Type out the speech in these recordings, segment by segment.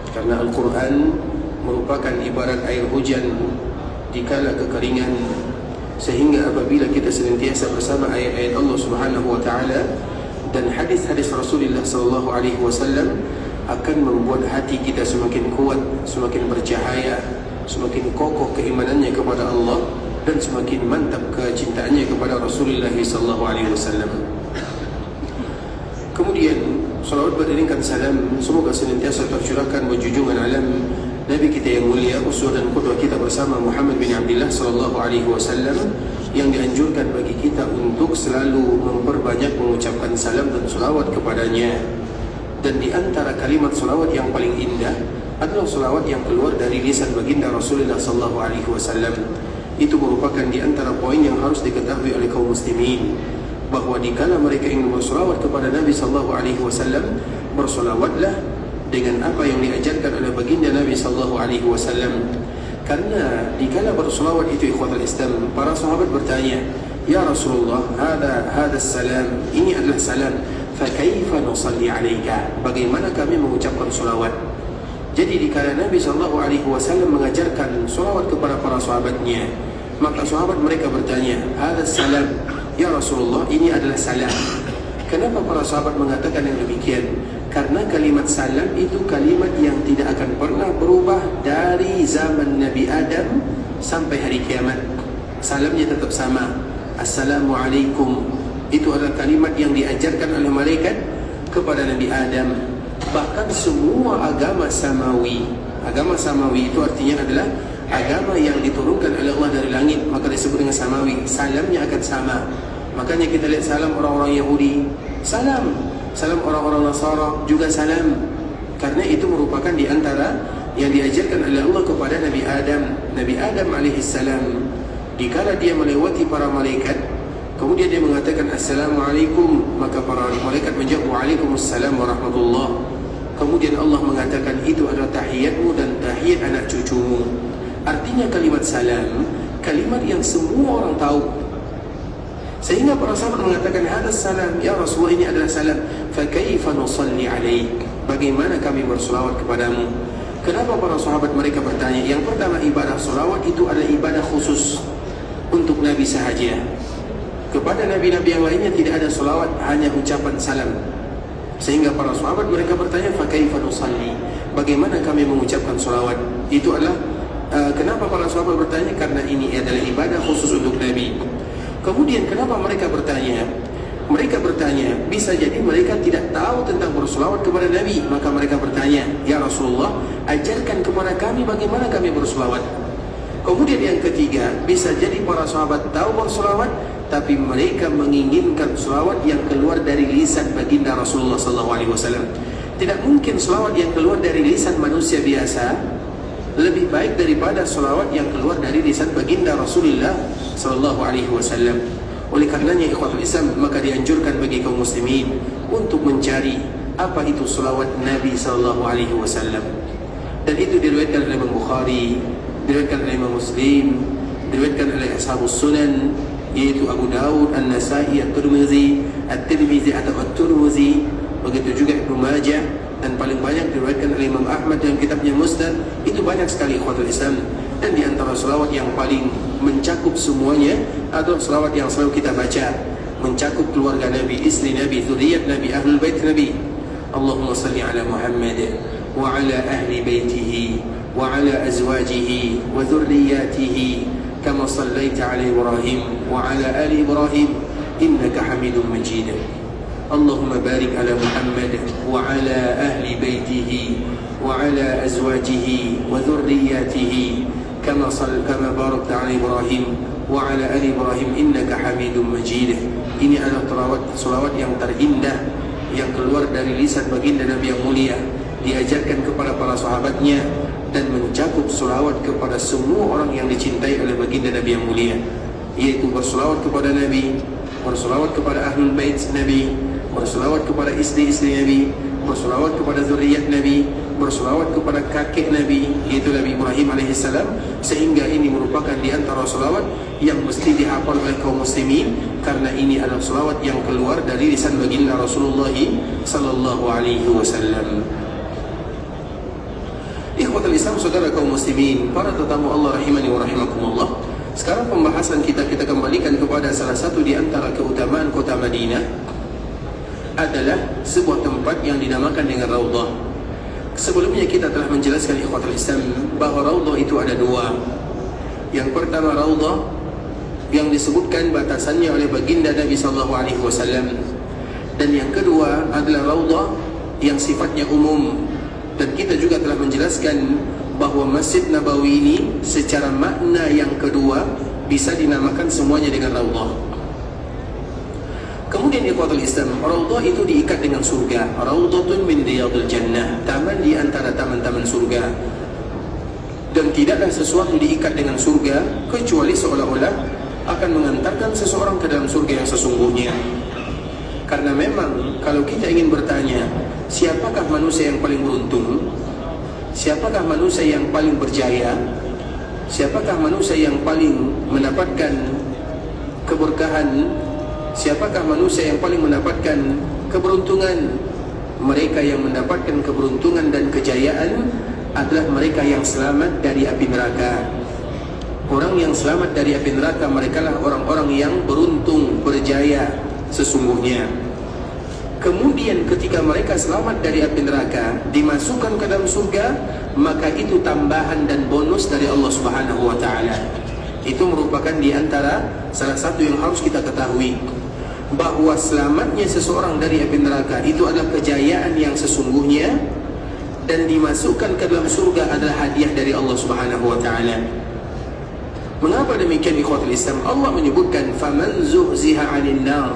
Karena Al-Quran merupakan ibarat air hujan di kala kekeringan, sehingga apabila kita senantiasa bersama ayat-ayat Allah Subhanahu wa taala dan hadis-hadis Rasulullah sallallahu alaihi wasallam, akan membuat hati kita semakin kuat, semakin bercahaya, semakin kokoh keimanannya kepada Allah, dan semakin mantap kecintaannya kepada Rasulullah sallallahu alaihi wasallam. Kemudian salawat beriringkan salam semoga senantiasa tercurahkan berjunjungan alam Nabi kita yang mulia, uswah dan qudwah kita bersama Muhammad bin Abdullah sallallahu alaihi wasallam, yang dianjurkan bagi kita untuk selalu memperbanyak mengucapkan salam dan salawat kepadanya. Dan di antara kalimat salawat yang paling indah adalah salawat yang keluar dari lisan baginda Rasulullah sallallahu alaihi wasallam. Itu merupakan di antara poin yang harus diketahui oleh kaum muslimin, bahawa dikala mereka ingin bersalawat kepada Nabi sallallahu alaihi wasallam, bersalawatlah dengan apa yang diajarkan oleh baginda Nabi sallallahu alaihi wasallam. Karena dikala bersalawat itu, ikhwatul Islam, para sahabat bertanya, "Ya Rasulullah, hada salam, ini adalah salam, fa kaifa nusalli alaika?" Bagaimana kami mengucapkan salawat? Jadi dikala Nabi sallallahu alaihi wasallam mengajarkan salawat kepada para sahabatnya, maka sahabat mereka bertanya, "Hada salam, ya Rasulullah, ini adalah salam." Kenapa para sahabat mengatakan yang demikian? Karena kalimat salam itu kalimat yang tidak akan pernah berubah dari zaman Nabi Adam sampai hari kiamat. Salamnya tetap sama, Assalamualaikum. Itu adalah kalimat yang diajarkan oleh malaikat kepada Nabi Adam. Bahkan semua agama samawi itu artinya adalah agama yang diturunkan oleh Allah dari langit, maka disebut dengan samawi. Salamnya akan sama. Makanya kita lihat salam orang-orang Yahudi, salam orang-orang Nasara juga salam. Karena itu merupakan di antara yang diajarkan oleh Allah kepada Nabi Adam. Nabi Adam alaihissalam, dikala dia melewati para malaikat, kemudian dia mengatakan Assalamualaikum, maka para malaikat menjawab Waalaikumsalam warahmatullah. Kemudian Allah mengatakan itu adalah tahiyatmu dan tahiyat anak cucumu. Artinya kalimat salam, kalimat yang semua orang tahu. Sehingga para sahabat mengatakan, "Hada salam, ya Rasulullah, ini adalah salam. Fa kaifa nusalli alaik?" Bagaimana kami berselawat kepadamu? Kenapa para sahabat mereka bertanya? Yang pertama, ibadah selawat itu adalah ibadah khusus untuk Nabi sahaja. Kepada nabi-nabi yang lainnya tidak ada selawat, hanya ucapan salam. Sehingga para sahabat mereka bertanya, "Fa kaifa nusalli?" Bagaimana kami mengucapkan selawat? Itu adalah kenapa para sahabat bertanya? Karena ini adalah ibadah khusus untuk Nabi. Kemudian kenapa mereka bertanya? Mereka bertanya, bisa jadi mereka tidak tahu tentang berselawat kepada Nabi. Maka mereka bertanya, "Ya Rasulullah, ajarkan kepada kami bagaimana kami berselawat." Kemudian yang ketiga, bisa jadi para sahabat tahu berselawat, tapi mereka menginginkan selawat yang keluar dari lisan baginda Rasulullah SAW. Tidak mungkin selawat yang keluar dari lisan manusia biasa lebih baik daripada selawat yang keluar dari lisan baginda Rasulullah sallallahu alaihi wasallam. Oleh karenanya ikhwatul Islam, maka dianjurkan bagi kaum muslimin untuk mencari apa itu selawat Nabi sallallahu alaihi wasallam. Dan itu diriwayatkan oleh Imam Bukhari, diriwayatkan oleh Imam Muslim, diriwayatkan oleh Ashabus Sunan, yaitu Abu Daud, An-Nasai, At-Tirmizi atau At-Turmuzi, begitu juga Ibnu Majah, dan paling banyak diriwayatkan oleh Imam Ahmad dalam kitabnya Musnad. Itu banyak sekali ikhwatul Islam. Dan di antara selawat yang paling mencakup semuanya adalah selawat yang selalu kita baca, mencakup keluarga Nabi, istri Nabi, zuriyat Nabi, ahlul bait Nabi. Allahumma salli ala Muhammad wa ala ahli baitihi wa ala azwajihi wa dhurriyyatihi kama sallaita ala Ibrahim wa ala ali Ibrahim innaka Hamidum Majid. Allahumma barik ala Muhammad wa ala ahli baitihi wa ala azwajihi wa dhurriyyatihi kama barakta ala Ibrahim wa ala ali Ibrahim innaka Hamidum Majid. Ini adalah selawat yang terindah yang keluar dari lisan baginda Nabi yang mulia, diajarkan kepada para sahabatnya, dan mencakup selawat kepada semua orang yang dicintai oleh baginda Nabi yang mulia, yaitu berselawat kepada Nabi, berselawat kepada ahlul bait Nabi, berselawat kepada istri-istri Nabi, berselawat kepada zuriat Nabi, berselawat kepada kakek Nabi, yaitu Nabi Ibrahim alaihissalam. Sehingga ini merupakan di antara selawat yang mesti dihafal oleh kaum muslimin, karena ini adalah selawat yang keluar dari lisan baginda Rasulullah sallallahu alaihi wasallam. ikhwatul Islam, saudara kaum muslimin, para tetamu Allah rahimani wa rahimakumullah. Sekarang pembahasan kita kembalikan kepada salah satu di antara keutamaan kota Madinah, adalah sebuah tempat yang dinamakan dengan Raudhah. Sebelumnya kita telah menjelaskan ikhwatul Islam bahawa Raudhah itu ada dua. Yang pertama Raudhah yang disebutkan batasannya oleh baginda Nabi SAW, dan yang kedua adalah Raudhah yang sifatnya umum. Dan kita juga telah menjelaskan bahawa Masjid Nabawi ini secara makna yang kedua bisa dinamakan semuanya dengan Raudhah. Kemudian ikhwatul Islam, Raudhah itu diikat dengan surga. Raudhatun min riyadil jannah, taman di antara taman-taman surga. Dan tidaklah sesuatu diikat dengan surga kecuali seolah-olah akan mengantarkan seseorang ke dalam surga yang sesungguhnya. Karena memang kalau kita ingin bertanya, siapakah manusia yang paling beruntung? Siapakah manusia yang paling berjaya? Siapakah manusia yang paling mendapatkan keberkahan? Siapakah manusia yang paling mendapatkan keberuntungan? Mereka yang mendapatkan keberuntungan dan kejayaan adalah mereka yang selamat dari api neraka. Orang yang selamat dari api neraka, merekalah orang-orang yang beruntung, berjaya sesungguhnya. Kemudian ketika mereka selamat dari api neraka, dimasukkan ke dalam surga, maka itu tambahan dan bonus dari Allah Subhanahu wa taala. Itu merupakan di antara salah satu yang harus kita ketahui, bahwa selamatnya seseorang dari api neraka itu adalah kejayaan yang sesungguhnya, dan dimasukkan ke dalam surga adalah hadiah dari Allah Subhanahu wa taala. Mengapa demikian ikhwatul Islam? Allah menyebutkan faman zuhziha 'anil nar,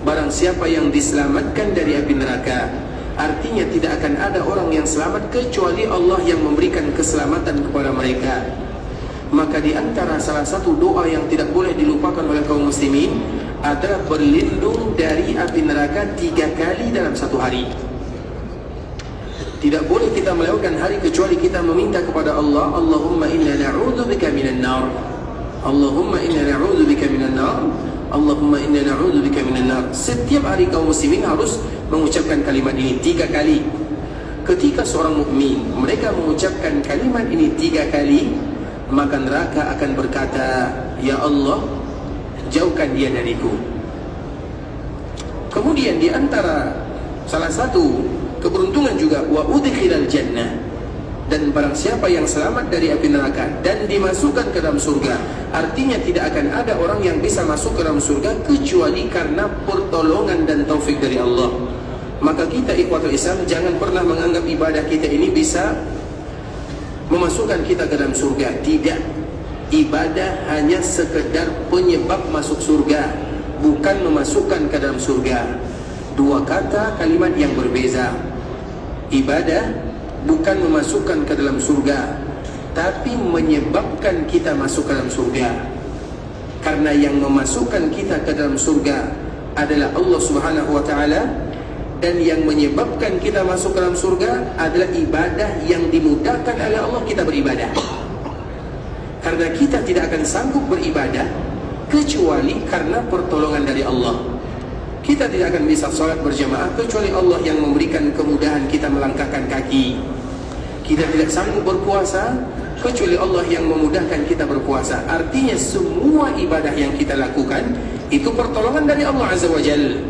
barang siapa yang diselamatkan dari api neraka. Artinya tidak akan ada orang yang selamat kecuali Allah yang memberikan keselamatan kepada mereka. Maka di antara salah satu doa yang tidak boleh dilupakan oleh kaum muslimin adalah berlindung dari api neraka 3 kali dalam satu hari. Tidak boleh kita melewatkan hari kecuali kita meminta kepada Allah, Allahumma inna na'udzubika minan nar, Allahumma inna na'udzubika minan nar, Allahumma inna na'udzubika minan nar. Setiap hari kaum muslimin harus mengucapkan kalimat ini 3 kali. Ketika seorang mukmin mereka mengucapkan kalimat ini 3 kali, maka neraka akan berkata, ya Allah, jauhkan dia dariku. Kemudian di antara salah satu keberuntungan juga wa udkhilal jannah, dan barang siapa yang selamat dari api neraka dan dimasukkan ke dalam surga. Artinya tidak akan ada orang yang bisa masuk ke dalam surga kecuali karena pertolongan dan taufik dari Allah. Maka kita ikhwatul Islam jangan pernah menganggap ibadah kita ini bisa memasukkan kita ke dalam surga. Tidak. Ibadah hanya sekedar penyebab masuk surga, bukan memasukkan ke dalam surga. Dua kata kalimat yang berbeza. Ibadah bukan memasukkan ke dalam surga, tapi menyebabkan kita masuk ke dalam surga. Karena yang memasukkan kita ke dalam surga adalah Allah Subhanahu wa taala, dan yang menyebabkan kita masuk ke dalam surga adalah ibadah yang dimudahkan oleh Allah kita beribadah. Karena kita tidak akan sanggup beribadah kecuali karena pertolongan dari Allah. Kita tidak akan bisa sholat berjamaah kecuali Allah yang memberikan kemudahan kita melangkahkan kaki. Kita tidak sanggup berpuasa kecuali Allah yang memudahkan kita berpuasa. Artinya semua ibadah yang kita lakukan itu pertolongan dari Allah Azza wa Jalla.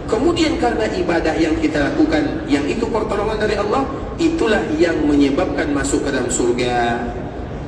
Kemudian karena ibadah yang kita lakukan yang itu pertolongan dari Allah, itulah yang menyebabkan masuk ke dalam surga.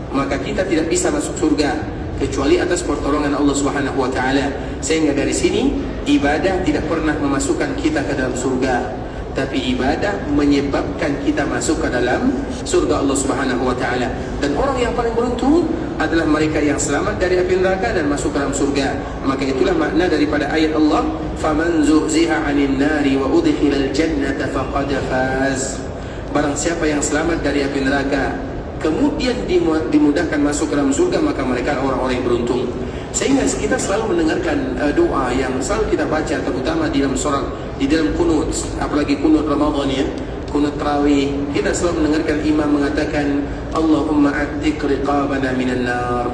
Maka kita tidak bisa masuk surga kecuali atas pertolongan Allah Subhanahu wa taala. Sehingga dari sini ibadah tidak pernah memasukkan kita ke dalam surga, tapi ibadah menyebabkan kita masuk ke dalam surga Allah Subhanahu wa taala. Dan orang yang paling beruntung adalah mereka yang selamat dari api neraka dan masuk ke dalam surga. Maka itulah makna daripada ayat Allah, faman zuhziha 'anil nari wa udkhilal jannata faqad faz. Barang siapa yang selamat dari api neraka kemudian dimudahkan masuk ke dalam surga, maka mereka orang-orang yang beruntung. Sehingga kita selalu mendengarkan doa yang selalu kita baca, terutama di dalam surat, di dalam kunut, apalagi kunut Ramadan ya, kunut tarawih. Kita selalu mendengarkan imam mengatakan, Allahumma a'tiq riqabana minan nar,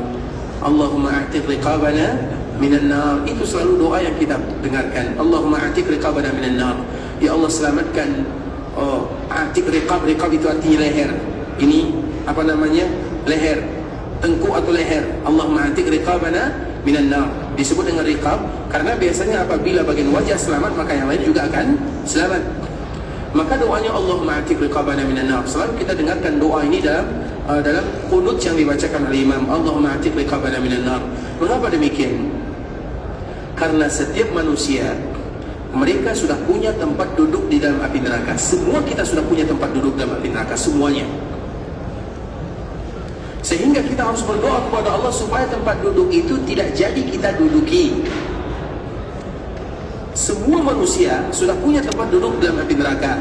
Allahumma a'tiq riqabana minan nar. Itu selalu doa yang kita dengarkan, Allahumma a'tiq riqabana minan nar. Ya Allah, selamatkan a'tiq riqab. Riqab itu artinya leher. Ini apa namanya? Leher, tengkuk atau leher. Allahumma atik riqabana minan nar. Disebut dengan riqab karena biasanya apabila bagian wajah selamat, maka yang lain juga akan selamat. Maka doanya Allahumma atik riqabana minan nar. Selalu kita dengarkan doa ini dalam qunut yang dibacakan oleh imam. Allahumma atik riqabana minan nar. Mengapa demikian? Karena setiap manusia mereka sudah punya tempat duduk di dalam api neraka. Semua kita sudah punya tempat duduk dalam api neraka, semuanya. Sehingga kita harus berdoa kepada Allah supaya tempat duduk itu tidak jadi kita duduki. Semua manusia sudah punya tempat duduk dalam api neraka.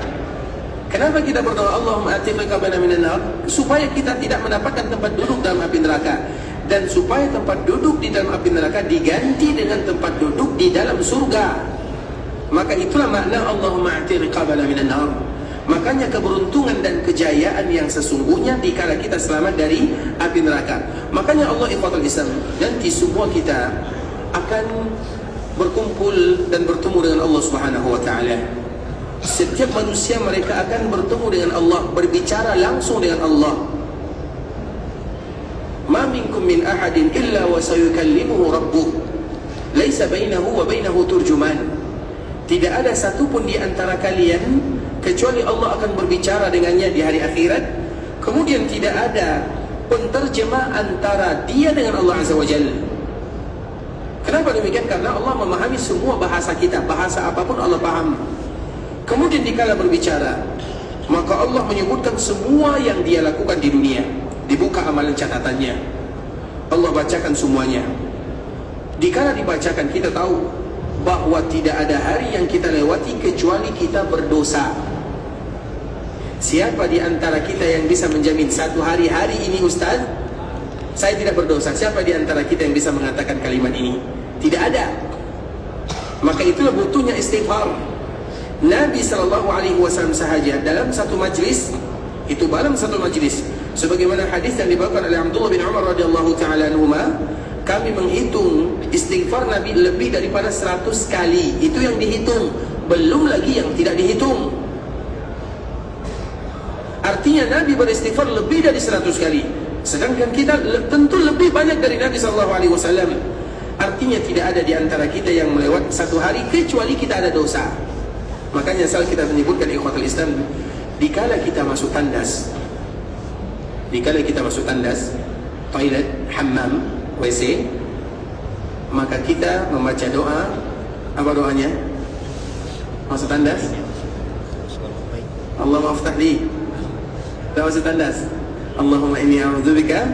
Kenapa kita berdoa Allahumma atik riqabana minan nar? Supaya kita tidak mendapatkan tempat duduk dalam api neraka, dan supaya tempat duduk di dalam api neraka diganti dengan tempat duduk di dalam surga. Maka itulah makna Allahumma a'ti riqabana minan nar. Makanya keberuntungan dan kejayaan yang sesungguhnya dikala kita selamat dari api neraka. Makanya Allah ikhwatul Islam, nanti semua kita akan berkumpul dan bertemu dengan Allah Subhanahu wa taala. Setiap manusia mereka akan bertemu dengan Allah, berbicara langsung dengan Allah. Ma minkum min ahadin illa wa sayukallimuhu rabbuh. Laisa bainahu wa bainahu turjuman. Tidak ada satupun di antara kalian kecuali Allah akan berbicara dengannya di hari akhirat. Kemudian tidak ada penterjemah antara dia dengan Allah Azza wa Jalla. Kenapa demikian? Karena Allah memahami semua bahasa kita. Bahasa apapun Allah paham. Kemudian dikala berbicara, maka Allah menyebutkan semua yang dia lakukan di dunia. Dibuka amalan catatannya, Allah bacakan semuanya. Dikala dibacakan, kita tahu bahwa tidak ada hari yang kita lewati kecuali kita berdosa. Siapa di antara kita yang bisa menjamin satu hari ini Ustaz, saya tidak berdosa? Siapa di antara kita yang bisa mengatakan kalimat ini? Tidak ada. Maka itulah butuhnya istighfar. Nabi SAW sahaja dalam satu majlis, itu dalam satu majlis, sebagaimana hadis yang dibawakan oleh Abdullah bin Umar radhiyallahu taala anhuma, kami menghitung istighfar Nabi lebih daripada 100 kali. Itu yang dihitung, belum lagi yang tidak dihitung. Artinya Nabi beristighfar lebih dari 100 kali. Sedangkan kita tentu lebih banyak dari Nabi SAW. Artinya tidak ada di antara kita yang melewat satu hari kecuali kita ada dosa. Makanya selalu kita menyebutkan ikhwatul Islam, dikala kita masuk tandas, toilet, hammam, WC, maka kita membaca doa. Apa doanya? Masuk tandas, Allahumma aftah li. Dah masuk tandas, Allahumma inni a'udzubika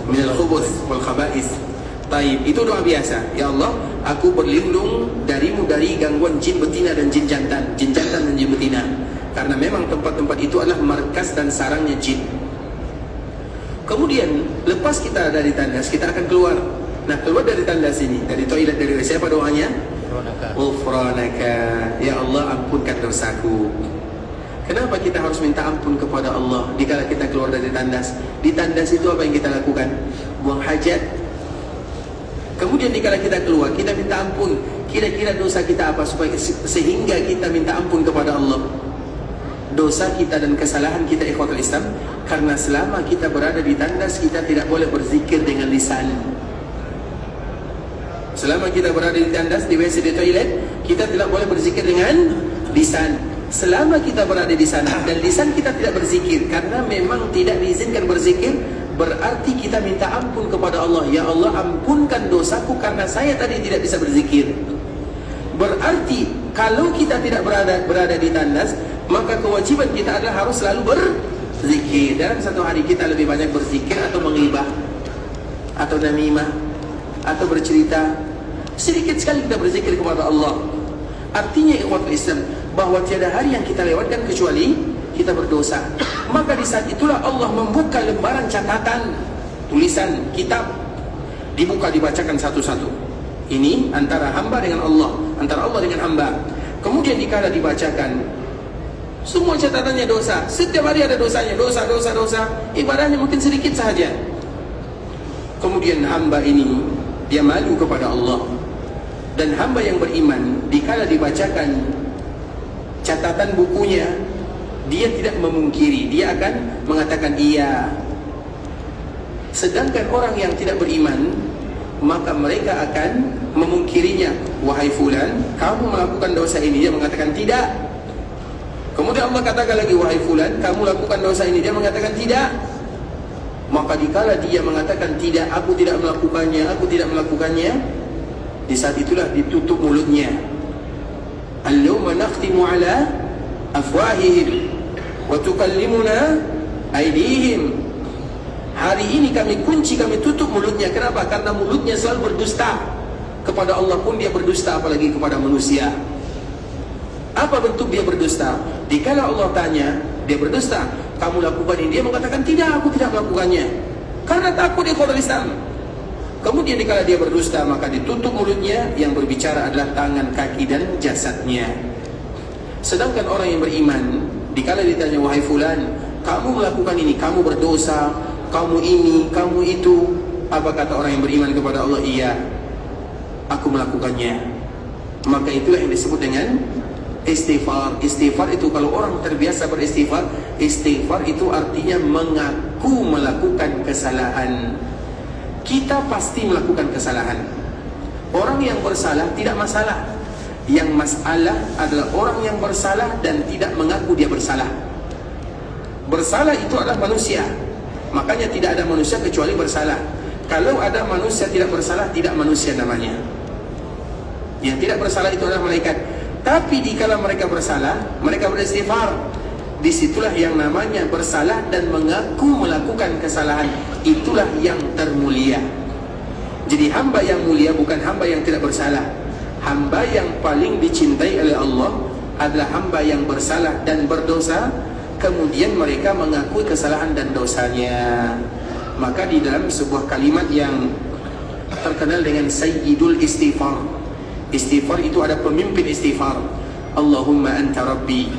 minal khubuth wal khaba'is. Taib, itu doa biasa. Ya Allah, aku berlindung darimu dari gangguan jin betina dan jin jantan dan jin betina. Karena memang tempat-tempat itu adalah markas dan sarangnya jin. Kemudian lepas kita dari tandas, kita akan keluar. Nah, keluar dari tandas ini, dari toilet, dari WC, apa doanya? Ghufranaka. Ya Allah, ampunkan dosaku. Kenapa kita harus minta ampun kepada Allah dikala kita keluar dari tandas? Di tandas itu apa yang kita lakukan? Buang hajat. Kemudian dikala kita keluar, kita minta ampun. Kira-kira dosa kita apa supaya sehingga kita minta ampun kepada Allah? Dosa kita dan kesalahan kita ikhwatul Islam, karena selama kita berada di tandas, kita tidak boleh berzikir dengan lisan. Selama kita berada di tandas, di WC, di toilet, kita tidak boleh berzikir dengan lisan. Selama kita berada di sana dan lisan kita tidak berzikir, karena memang tidak diizinkan berzikir, berarti kita minta ampun kepada Allah. Ya Allah, ampunkan dosaku karena saya tadi tidak bisa berzikir. Berarti kalau kita tidak berada di tandas, maka kewajiban kita adalah harus selalu berzikir. Dalam satu hari kita lebih banyak berzikir atau menghibah atau namimah atau bercerita. Sedikit sekali kita berzikir kepada Allah. Artinya ikhwatul Islam, bahwa tiada hari yang kita lewatkan kecuali kita berdosa. Maka di saat itulah Allah membuka lembaran catatan, tulisan, kitab, dibuka, dibacakan satu-satu. Ini antara hamba dengan Allah, antara Allah dengan hamba. Kemudian dikala dibacakan, semua catatannya dosa. Setiap hari ada dosanya, dosa. Ibadahnya mungkin sedikit sahaja. Kemudian hamba ini, dia malu kepada Allah. Dan hamba yang beriman, dikala dibacakan catatan bukunya, Dia tidak memungkiri, dia akan mengatakan iya. Sedangkan orang yang tidak beriman, maka mereka akan memungkirinya. Wahai fulan, kamu melakukan dosa ini. Dia mengatakan tidak. Kemudian Allah katakan lagi, wahai fulan, kamu lakukan dosa ini. Dia mengatakan tidak. Maka dikala dia mengatakan tidak, aku tidak melakukannya, aku tidak melakukannya, di saat itulah ditutup mulutnya. Al-yawma nakhtimu ala afwahihim wa tukallimuna aydihim. Hari ini kami kunci, kami tutup mulutnya. Kenapa? Karena mulutnya selalu berdusta. Kepada Allah pun dia berdusta, apalagi kepada manusia. Apa bentuk dia berdusta? Dikala Allah tanya, dia berdusta, kamu lakukan ini, dia mengatakan tidak, aku tidak melakukannya, karena takut dia kepada Islam. Kemudian dikala dia berdusta, maka ditutup mulutnya. Yang berbicara adalah tangan, kaki dan jasadnya. Sedangkan orang yang beriman, dikala ditanya, wahai fulan, kamu melakukan ini, kamu berdosa, kamu ini, kamu itu, apa kata orang yang beriman kepada Allah? Iya, aku melakukannya. Maka itulah yang disebut dengan istighfar. Istighfar itu, kalau orang terbiasa beristighfar, istighfar itu artinya mengaku melakukan kesalahan. Kita pasti melakukan kesalahan. Orang yang bersalah tidak masalah. Yang masalah adalah orang yang bersalah dan tidak mengaku dia bersalah. Bersalah itu adalah manusia. Makanya tidak ada manusia kecuali bersalah. Kalau ada manusia tidak bersalah, tidak manusia namanya. Yang tidak bersalah itu adalah malaikat. Tapi dikala mereka bersalah, mereka beristighfar. Disitulah yang namanya bersalah dan mengaku melakukan kesalahan. Itulah yang termulia. Jadi hamba yang mulia bukan hamba yang tidak bersalah. Hamba yang paling dicintai oleh Allah adalah hamba yang bersalah dan berdosa, kemudian mereka mengakui kesalahan dan dosanya. Maka di dalam sebuah kalimat yang terkenal dengan Sayyidul Istighfar, istighfar itu ada pemimpin istighfar. Allahumma anta rabbi,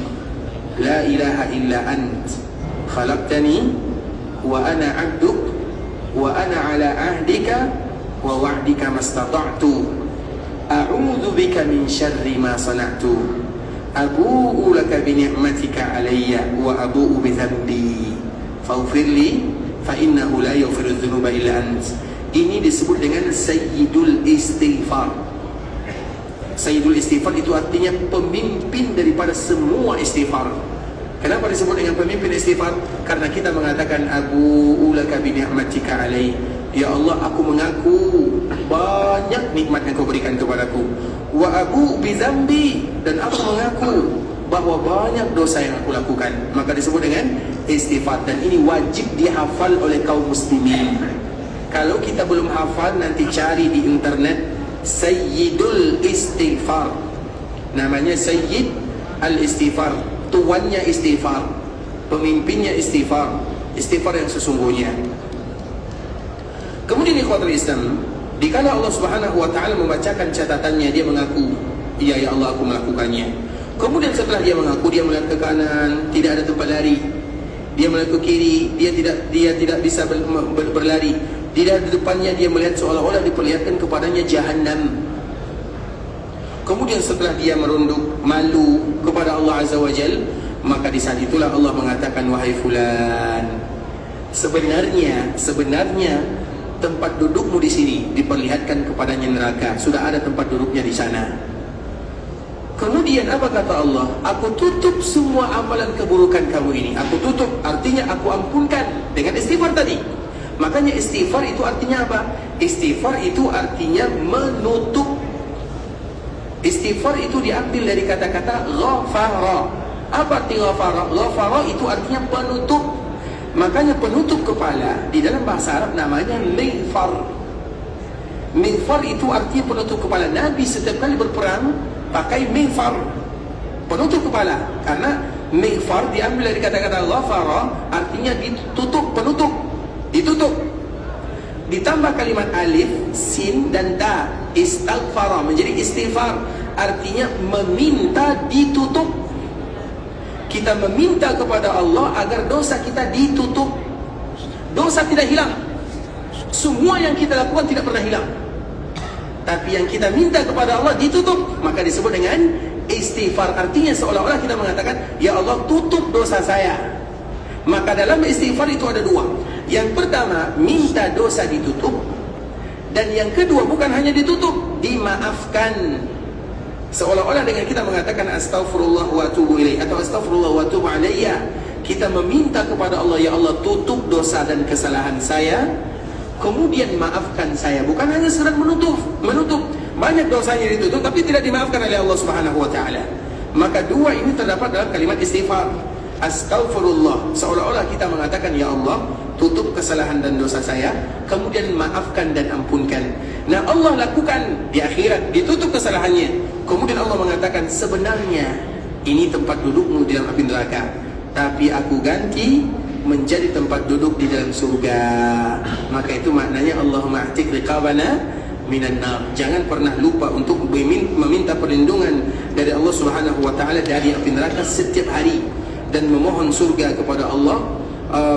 la ilaha illa ant, khalaqtani wa ana abduk, wa ana ala ahdika wa wa'dika mastata'tu, a'udzu bika min syarri ma sana'tu, abu'u laka bi ni'matika alayya wa abu'u bi dhanbi faghfir li fa innahu la yaghfiru dzunuba illa ant. Ini disebut dengan Sayyidul Istighfar. Sayyidul Istighfar itu artinya pemimpin daripada semua istighfar. Kenapa disebut dengan pemimpin istighfar? Karena kita mengatakan abu'u laka bi ni'matika alai. Ya Allah, aku mengaku banyak nikmat yang kau berikan kepadaku. Wa abu'u bi dzambi, dan aku mengaku bahwa banyak dosa yang aku lakukan. Maka disebut dengan istighfar, dan ini wajib dihafal oleh kaum muslimin. Kalau kita belum hafal, nanti cari di internet Sayyidul Istighfar. Namanya Sayyid Al-Istighfar, tuannya istighfar, pemimpinnya istighfar, istighfar yang sesungguhnya. Kemudian ikhwatul Islam, dikala Allah Subhanahu wa taala membacakan catatannya, dia mengaku, iya ya Allah, aku melakukannya. Kemudian setelah dia mengaku, dia melihat ke kanan, tidak ada tempat lari. Dia melihat ke kiri, dia tidak bisa berlari. Di depannya dia melihat seolah-olah diperlihatkan kepadanya Jahannam. Kemudian setelah dia merunduk malu kepada Allah Azza wa Jal, maka di saat itulah Allah mengatakan, wahai fulan, sebenarnya tempat dudukmu di sini, diperlihatkan kepadanya neraka. Sudah ada tempat duduknya di sana. Kemudian apa kata Allah? Aku tutup semua amalan keburukan kamu ini. Aku tutup, artinya aku ampunkan dengan istighfar tadi. Makanya istighfar itu artinya apa? Istighfar itu artinya menutup. Istighfar itu diambil dari kata-kata ghafara. Apa arti ghafara? Ghafara itu artinya penutup. Makanya penutup kepala di dalam bahasa Arab namanya mighfar. Mighfar itu artinya penutup kepala. Nabi setiap kali berperang pakai mighfar, penutup kepala. Karena mighfar diambil dari kata-kata ghafara, artinya ditutup, penutup, ditutup. Ditambah kalimat alif, sin dan ta, istaghfara, menjadi istighfar, artinya meminta ditutup. Kita meminta kepada Allah agar dosa kita ditutup. Dosa tidak hilang. Semua yang kita lakukan tidak pernah hilang. Tapi yang kita minta kepada Allah ditutup. Maka disebut dengan istighfar artinya seolah-olah kita mengatakan, ya Allah tutup dosa saya. Maka dalam istighfar itu ada dua. Yang pertama, minta dosa ditutup. Dan yang kedua, bukan hanya ditutup, dimaafkan. Seolah-olah dengan kita mengatakan astaghfirullah wa atubu ilaih atau astaghfirullah wa atubu alayya, kita meminta kepada Allah, ya Allah tutup dosa dan kesalahan saya, kemudian maafkan saya. Bukan hanya sekedar menutup. Banyak dosanya ditutup tapi tidak dimaafkan oleh Allah Subhanahu wa taala. Maka dua ini terdapat dalam kalimat istighfar. Astaghfirullah, seolah-olah kita mengatakan, ya Allah tutup kesalahan dan dosa saya, kemudian maafkan dan ampunkan. Nah, Allah lakukan di akhirat, ditutup kesalahannya. Kemudian Allah mengatakan, sebenarnya ini tempat dudukmu di dalam api neraka, tapi aku ganti menjadi tempat duduk di dalam surga. Maka itu maknanya Allahumma a'tiq riqabana minan nar. Jangan pernah lupa untuk meminta perlindungan dari Allah Subhanahu wa taala dari api neraka setiap hari, dan memohon surga kepada Allah,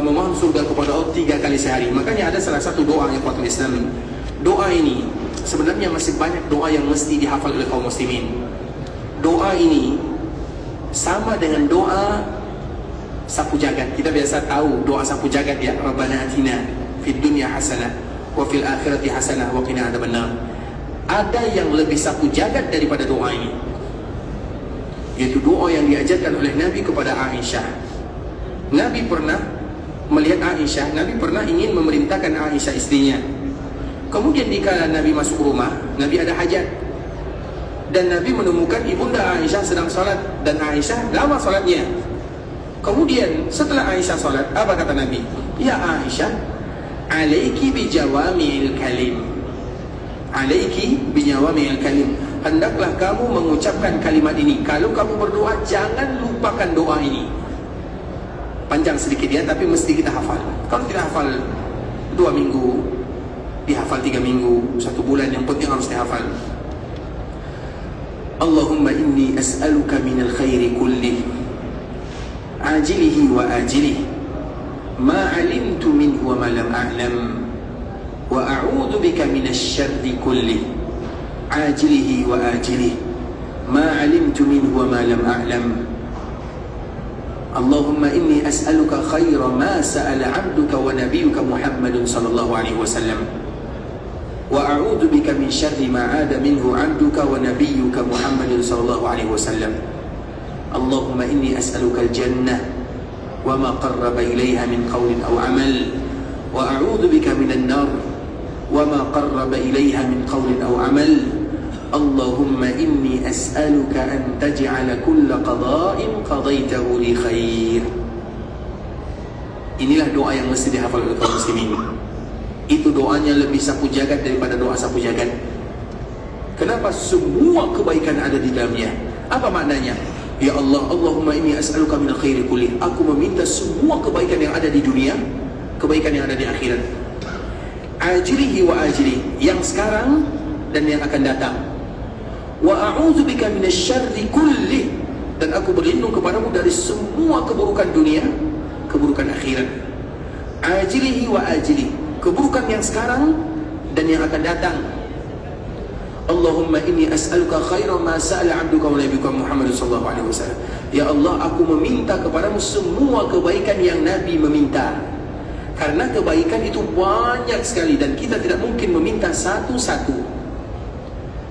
memohon surga kepada Allah 3 kali sehari. Makanya ada salah satu doa yang kuatul Islam. Doa ini sebenarnya masih banyak doa yang mesti dihafal oleh kaum muslimin. Doa ini sama dengan doa sapu jagat. Kita biasa tahu doa sapu jagat, ya, Rabbana atina fid dunya hasanah wa fil akhirati hasanah wa qina adzabannar. Ada yang lebih sapu jagat daripada doa ini, yaitu doa yang diajarkan oleh Nabi kepada Aisyah. Nabi pernah melihat Aisyah, Nabi pernah ingin memerintahkan Aisyah istrinya. Kemudian dikala Nabi masuk rumah, Nabi ada hajat, dan Nabi menemukan ibunda Aisyah sedang salat, dan Aisyah lama salatnya. Kemudian setelah Aisyah salat, apa kata Nabi? Ya Aisyah, alaiki bijawami'il kalim, alaiki bijawami'il kalim, hendaklah kamu mengucapkan kalimat ini. Kalau kamu berdoa, jangan lupakan doa ini. Panjang sedikit ya, tapi mesti kita hafal. Kalau tidak hafal 2 minggu, dihafal 3 minggu, 1 bulan, yang penting harus dihafal. Allahumma inni as'aluka minal khairi kullih, ajilihi wa ajilih, ma alimtu minhu wa ma lam a'lam, wa a'udhu bika minasy syarri kullih, ajilihi wa ajilih, ma alimtu minhu wa ma lam a'lam. Allahumma inni as'aluka khaira ma sa'ala 'abduka wa nabiyyuka Muhammadun sallallahu alaihi wasallam, wa a'udzu bika min syarri ma 'ada minhu 'abduka wa nabiyyuka Muhammadun sallallahu alaihi wasallam. Allahumma inni as'aluka al-jannah wa ma qarraba ilaiha min qawlin aw 'amal, wa a'udzu bika minan nar wa ma qarraba ilaiha min qawlin aw 'amal. Allahumma inni as'aluka an taj'ala kulla qada'in qadaitahu li khair. Inilah doa yang mesti dihafal oleh kaum muslimin. Itu doanya lebih sapu jagat daripada doa sapu jagat. Kenapa? Semua kebaikan ada di dalamnya. Apa maknanya? Ya Allah, Allahumma inni as'aluka min khairi kulli. Aku meminta semua kebaikan yang ada di dunia, kebaikan yang ada di akhirat. Ajilihi wa ajili, yang sekarang dan yang akan datang. Wa a'udzu bika minasy syarri kulli, dan aku berlindung kepadamu dari semua keburukan dunia, keburukan akhirat. Ajilihi wa ajili, keburukan yang sekarang dan yang akan datang. Allahumma inni as'aluka khaira ma sa'ala 'abduka wa nabiyyuka Muhammad sallallahu alaihi wasallam. Ya Allah, aku meminta kepadamu semua kebaikan yang Nabi meminta. Karena kebaikan itu banyak sekali dan kita tidak mungkin meminta satu-satu.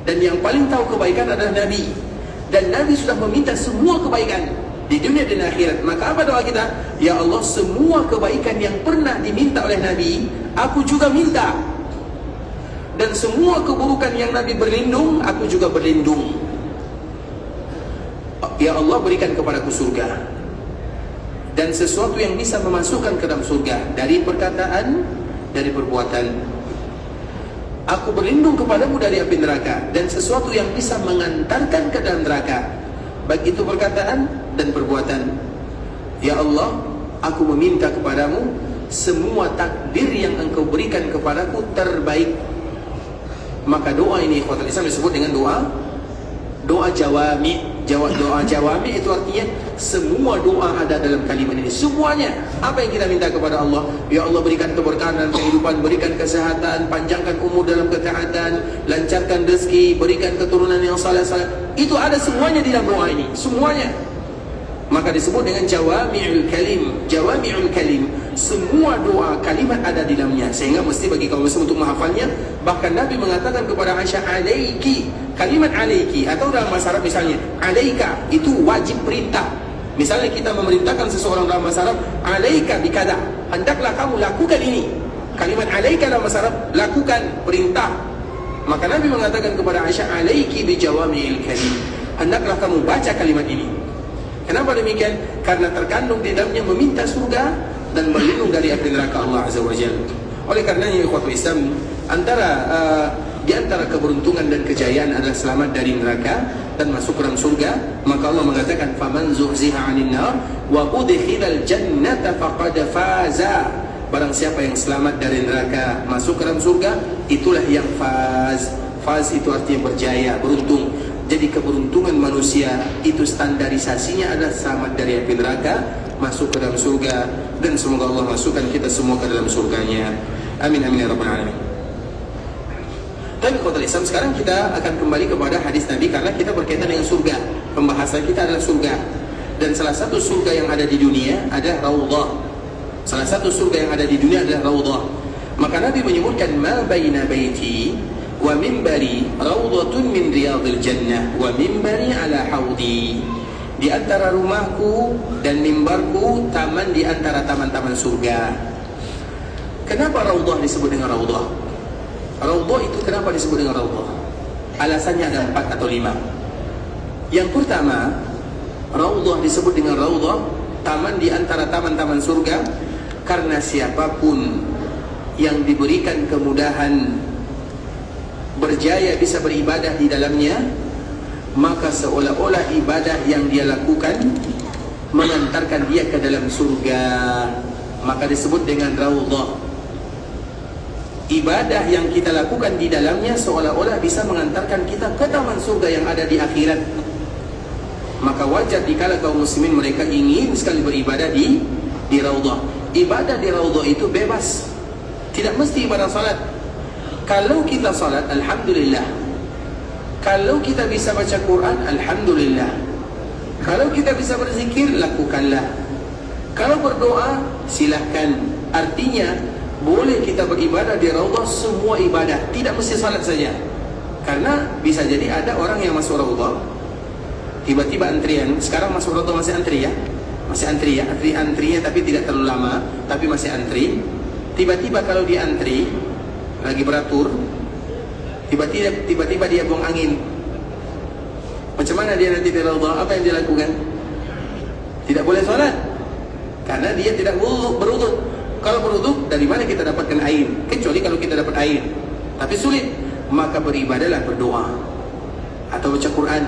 Dan yang paling tahu kebaikan adalah Nabi. Dan Nabi sudah meminta semua kebaikan di dunia dan akhirat. Maka apa doa kita? Ya Allah, semua kebaikan yang pernah diminta oleh Nabi, aku juga minta. Dan semua keburukan yang Nabi berlindung, aku juga berlindung. Ya Allah, berikan kepadaku surga dan sesuatu yang bisa memasukkan ke dalam surga dari perkataan, dari perbuatan. Aku berlindung kepadamu dari api neraka dan sesuatu yang bisa mengantarkan ke dalam neraka, baik itu perkataan dan perbuatan. Ya Allah, aku meminta kepadamu semua takdir yang engkau berikan kepadaku terbaik. Maka doa ini ikhwatul Islam disebut dengan doa jawami. Doa jawami itu artinya semua doa ada dalam kalimat ini, semuanya. Apa yang kita minta kepada Allah? Ya Allah, berikan keberkahan dalam kehidupan, berikan kesehatan, panjangkan umur dalam ketaatan, lancarkan rezeki, berikan keturunan yang saleh-saleh. itu ada semuanya di dalam doa ini, semuanya. Maka disebut dengan jawami'ul kalim. Jawami'ul kalim, semua doa kalimat ada di dalamnya, sehingga mesti bagi kaum muslim untuk menghafalnya. Bahkan Nabi mengatakan kepada Aisyah, alaiki, kalimat alaiki, atau dalam bahasa Arab misalnya alaika, itu wajib perintah. Misalnya kita memerintahkan seseorang dalam bahasa Arab, alaika bikada, hendaklah kamu lakukan ini. Kalimat alaika dalam bahasa Arab, lakukan, perintah. Maka Nabi mengatakan kepada Aisyah, alaiki bijawami'il kalim, hendaklah kamu baca kalimat ini. Kenapa demikian? Karena terkandung di dalamnya meminta surga dan berlindung dari api neraka Allah Azza wa Jalla. Oleh karenanya ikhwatul Islam, di antara keberuntungan dan kejayaan adalah selamat dari neraka dan masuk ke dalam surga. Maka Allah mengatakan, faman zuhziha 'anil nar wa udkhilal jannata faqad faza. Barang siapa yang selamat dari neraka, masuk ke dalam surga, itulah yang faz. Faz itu artinya berjaya, beruntung. Jadi keberuntungan manusia itu standarisasinya adalah selamat dari api neraka, masuk ke dalam surga, dan semoga Allah masukkan kita semua ke dalam surganya. Amin amin ya rabbal alamin. Tapi khotbah Islam, sekarang kita akan kembali kepada hadis Nabi karena kita berkaitan dengan surga. Pembahasan kita adalah surga. Dan salah satu surga yang ada di dunia adalah Raudhah. Salah satu surga yang ada di dunia adalah Raudhah. Maka Nabi menyebutkan, ma baina baiti wa mimbari raudhatun min riyadil jannah wa mimbari ala haudi. Di antara rumahku dan mimbarku taman di antara taman-taman surga. Kenapa Raudhah disebut dengan Raudhah? Raudhah itu kenapa disebut dengan Raudhah? Alasannya ada 4 atau 5. Yang pertama, Raudhah disebut dengan Raudhah, taman di antara taman-taman surga, karena siapapun yang diberikan kemudahan berjaya bisa beribadah di dalamnya, maka seolah-olah ibadah yang dia lakukan mengantarkan dia ke dalam surga. Maka disebut dengan Raudhah. Ibadah yang kita lakukan di dalamnya seolah-olah bisa mengantarkan kita ke taman surga yang ada di akhirat. Maka wajar dikala kaum muslimin mereka ingin sekali beribadah di Raudhah. Ibadah di Raudhah itu bebas, tidak mesti ibadah salat. Kalau kita salat, alhamdulillah. Kalau kita bisa baca Quran, alhamdulillah. Kalau kita bisa berzikir, lakukanlah. Kalau berdoa, silahkan. Artinya boleh kita beribadah di Raudhah, semua ibadah, tidak mesti salat saja. Karena bisa jadi ada orang yang masuk Raudhah, tiba-tiba antrian. Sekarang masuk Raudhah masih antri ya? Masih antri ya? Antrinya tapi tidak terlalu lama, tapi masih antri. Tiba-tiba kalau dia antri lagi beratur, tiba-tiba dia buang angin. Macam mana dia nanti di Raudhah? Apa yang dia lakukan? Tidak boleh salat, karena dia tidak berwudhu. Kalau berwudhu, dari mana kita dapatkan air? Kecuali kalau kita dapat air, tapi sulit. Maka beribadahlah, berdoa atau baca Quran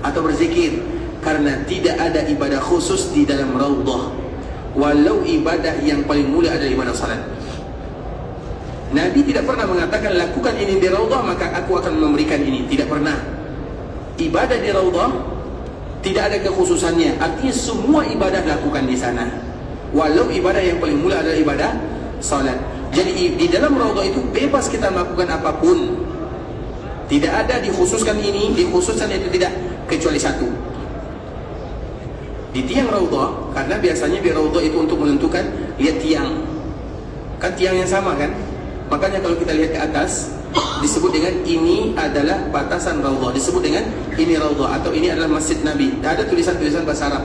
atau berzikir, karena tidak ada ibadah khusus di dalam Raudhah. Walau ibadah yang paling mulia adalah ibadah salat. Nabi tidak pernah mengatakan lakukan ini di Raudhah maka aku akan memberikan ini. Tidak pernah. Ibadah di Raudhah tidak ada kekhususannya. Artinya semua ibadah lakukan di sana. Walau ibadah yang paling mulia adalah ibadah salat. Jadi di dalam Raudhah itu bebas kita melakukan apapun. Tidak ada dikhususkan ini, dikhususkan itu, tidak, kecuali satu. Di tiang Raudhah, karena biasanya di Raudhah itu untuk menentukan, lihat tiang. Kan tiang yang sama kan? Makanya kalau kita lihat ke atas, disebut dengan ini adalah batasan Raudhah, disebut dengan ini Raudhah, atau ini adalah Masjid Nabi. Ada tulisan-tulisan bahasa Arab.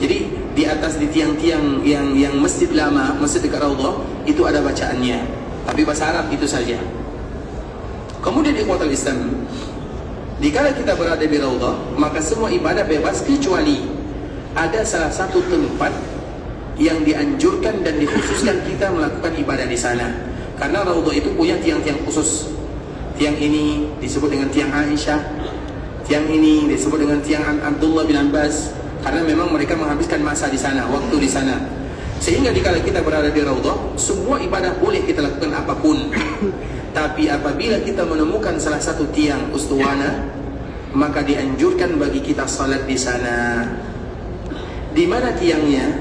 Jadi di atas, di tiang-tiang yang masjid lama, masjid dekat Raudhah, itu ada bacaannya, tapi bahasa Arab itu saja. Kemudian ikhwatul Islam, dikala kita berada di Raudhah, maka semua ibadah bebas, kecuali ada salah satu tempat yang dianjurkan dan dikhususkan kita melakukan ibadah di sana. Karena Raudhah itu punya tiang-tiang khusus. Tiang ini disebut dengan tiang Aisyah, tiang ini disebut dengan tiang Abdullah bin Abbas, karena memang mereka menghabiskan masa di sana, waktu di sana. Sehingga dikala kita berada di Raudhah, semua ibadah boleh kita lakukan apapun. Tapi apabila kita menemukan salah satu tiang ustuwana, maka dianjurkan bagi kita salat di sana. Di mana tiangnya?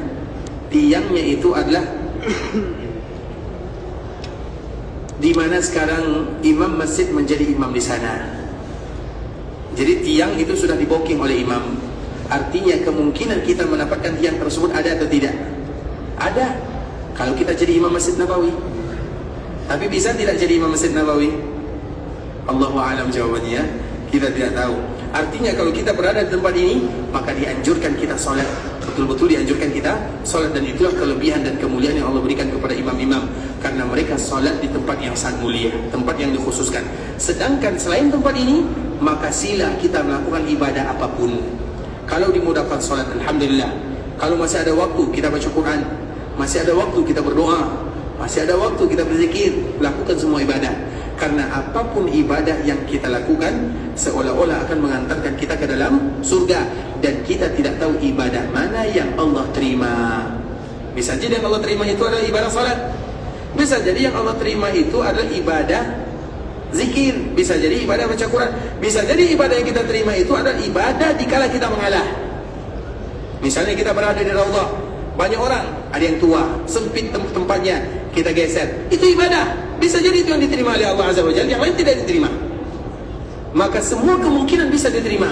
Tiangnya itu adalah di mana sekarang imam masjid menjadi imam di sana. Jadi tiang itu sudah diboking oleh imam. Artinya kemungkinan kita mendapatkan tiang tersebut ada atau tidak? Ada. Kalau kita jadi imam Masjid Nabawi. Tapi bisa tidak jadi imam Masjid Nabawi? Allahu a'lam jawabannya. Kita tidak tahu. Artinya kalau kita berada di tempat ini, maka dianjurkan kita sholat. Betul-betul dianjurkan kita sholat. Dan itulah kelebihan dan kemuliaan yang Allah berikan kepada imam-imam. Karena mereka sholat di tempat yang sangat mulia, tempat yang dikhususkan. Sedangkan selain tempat ini, maka sila kita melakukan ibadah apapun. Kalau dimudahkan sholat, alhamdulillah. Kalau masih ada waktu, kita baca Quran. Masih ada waktu, kita berdoa. Masih ada waktu, kita berzikir. Lakukan semua ibadah. Karena apapun ibadah yang kita lakukan, seolah-olah akan mengantarkan kita ke dalam surga. Dan kita tidak tahu ibadah mana yang Allah terima. Bisa jadi yang Allah terima itu adalah ibadah salat. Bisa jadi yang Allah terima itu adalah ibadah zikir. Bisa jadi ibadah baca Quran. Bisa jadi ibadah yang kita terima itu adalah ibadah dikala kita mengalah. Misalnya kita berada di Raudhah, banyak orang, ada yang tua, sempit tempatnya, kita geser. Itu ibadah. Bisa jadi itu yang diterima oleh Allah Azza wa Jalla, yang lain tidak diterima. Maka semua kemungkinan bisa diterima.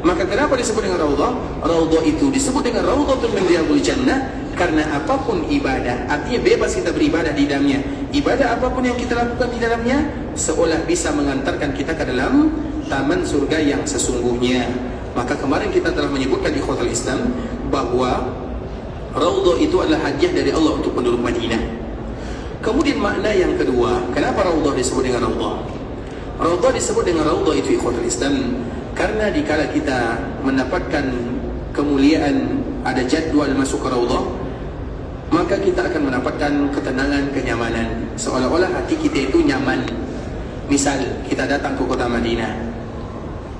Maka kenapa disebut dengan Raudhah? Raudhah itu disebut dengan Raudhatun min Riyadhil Jannah karena apapun ibadah, artinya bebas kita beribadah di dalamnya. Ibadah apapun yang kita lakukan di dalamnya seolah bisa mengantarkan kita ke dalam taman surga yang sesungguhnya. Maka kemarin kita telah menyebutkan di ikhwatul Islam bahwa Raudhah itu adalah hadiah dari Allah untuk penduduk Madinah. Kemudian makna yang kedua, kenapa Raudhah disebut dengan Raudhah? Raudhah disebut dengan Raudhah itu ikhwatul Islam karena dikala kita mendapatkan kemuliaan, ada jadwal masuk ke Raudhah, maka kita akan mendapatkan ketenangan, kenyamanan. Seolah-olah hati kita itu nyaman. Misal kita datang ke kota Madinah,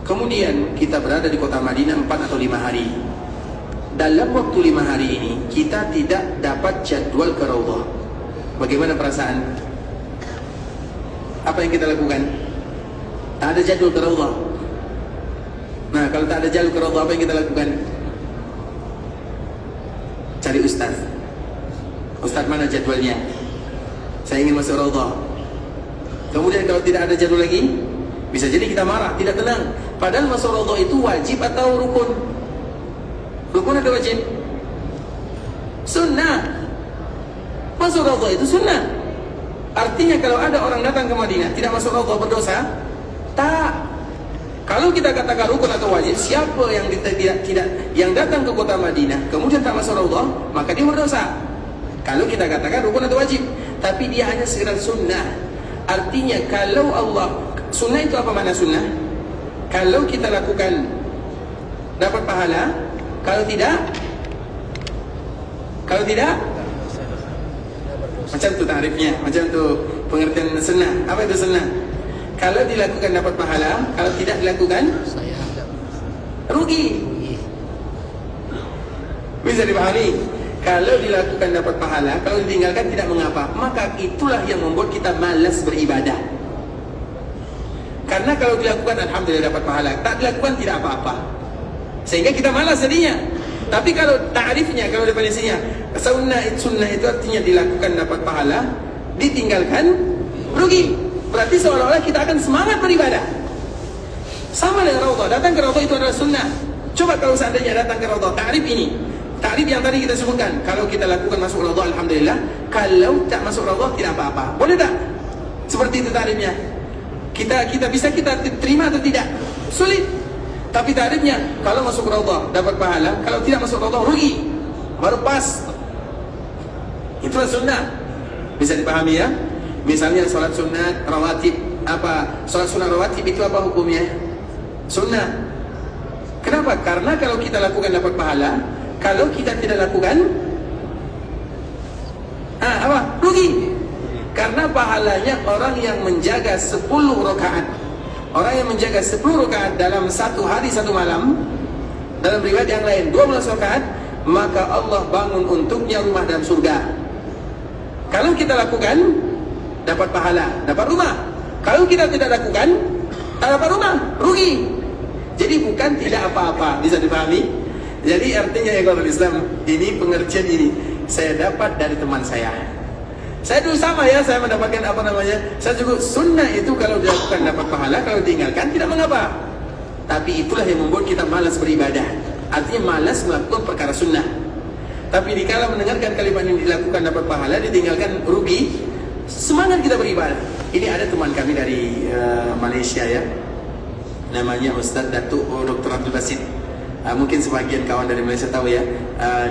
kemudian kita berada di kota Madinah 4 atau 5 hari. Dalam waktu 5 hari ini kita tidak dapat jadwal ke Raudhah. Bagaimana perasaan? Apa yang kita lakukan? Tak ada jadwal ke Raudhah. Nah, kalau tak ada jadwal ke Raudhah, apa yang kita lakukan? Cari ustaz. Ustaz mana jadwalnya? Saya ingin masuk Raudhah. Kemudian kalau tidak ada jadwal lagi, bisa jadi kita marah, tidak tenang. Padahal masuk Raudhah itu wajib atau rukun? Rukun atau wajib? Sunnah. Masuk Raudhah itu sunnah. Artinya kalau ada orang datang ke Madinah tidak masuk Raudhah berdosa? Tak. Kalau kita katakan rukun atau wajib, siapa yang tidak yang datang ke kota Madinah kemudian tak masuk Raudhah, maka dia berdosa. Kalau kita katakan rukun atau wajib, tapi dia hanya sekedar sunnah. Artinya kalau Allah, sunnah itu apa makna sunnah? Kalau kita lakukan dapat pahala, kalau tidak macam tu tarifnya, macam tu pengertian sunnah. Apa itu sunnah? Kalau dilakukan dapat pahala, kalau tidak dilakukan rugi. Bisa dipahami? Kalau dilakukan dapat pahala, kalau ditinggalkan tidak mengapa. Maka itulah yang membuat kita malas beribadah. Karena kalau dilakukan alhamdulillah dapat pahala, tak dilakukan tidak apa-apa. Sehingga kita malas jadinya. Tapi kalau ta'rifnya, kalau definisinya sunnah itu artinya dilakukan dapat pahala, ditinggalkan rugi. Berarti seolah-olah kita akan semangat beribadah. Sama dengan Raudhah, datang ke Raudhah itu adalah sunnah. Coba kalau seandainya datang ke Raudhah, ta'rif ini, ta'rif yang tadi kita sebutkan, kalau kita lakukan masuk Raudhah alhamdulillah, kalau tak masuk Raudhah tidak apa-apa. Boleh tak? Seperti itu ta'rifnya. Kita bisa kita terima atau tidak? Sulit. Tapi ta'rifnya, kalau masuk Raudhah dapat pahala, kalau tidak masuk Raudhah rugi. Baru pas. Itulah sunnah. Bisa dipahami ya? Misalnya salat sunat rawatib, apa? Salat sunat rawatib itu apa hukumnya? Sunnah. Kenapa? Karena kalau kita lakukan dapat pahala, kalau kita tidak lakukan apa? Rugi. Karena pahalanya orang yang menjaga 10 rakaat. Orang yang menjaga 10 rakaat dalam satu hari satu malam, dalam riwayat yang lain 12 rakaat, maka Allah bangun untuknya rumah dalam surga. Kalau kita lakukan dapat pahala, dapat rumah. Kalau kita tidak lakukan, tak dapat rumah, rugi. Jadi bukan tidak apa-apa. Bisa dipahami? Jadi artinya ya kalau Islam ini pengertian ini saya dapat dari teman saya. Saya dulu sama ya, saya mendapatkan apa namanya? Saya juga sunnah itu kalau dilakukan dapat pahala, kalau ditinggalkan tidak mengapa. Tapi itulah yang membuat kita malas beribadah. Artinya malas melakukan perkara sunnah. Tapi dikala mendengarkan kalimat yang dilakukan dapat pahala, ditinggalkan rugi, semangat kita beribadah. Ini ada teman kami dari Malaysia ya, namanya Ustaz Datuk Dr. Abdul Basit. Mungkin sebagian kawan dari Malaysia tahu ya.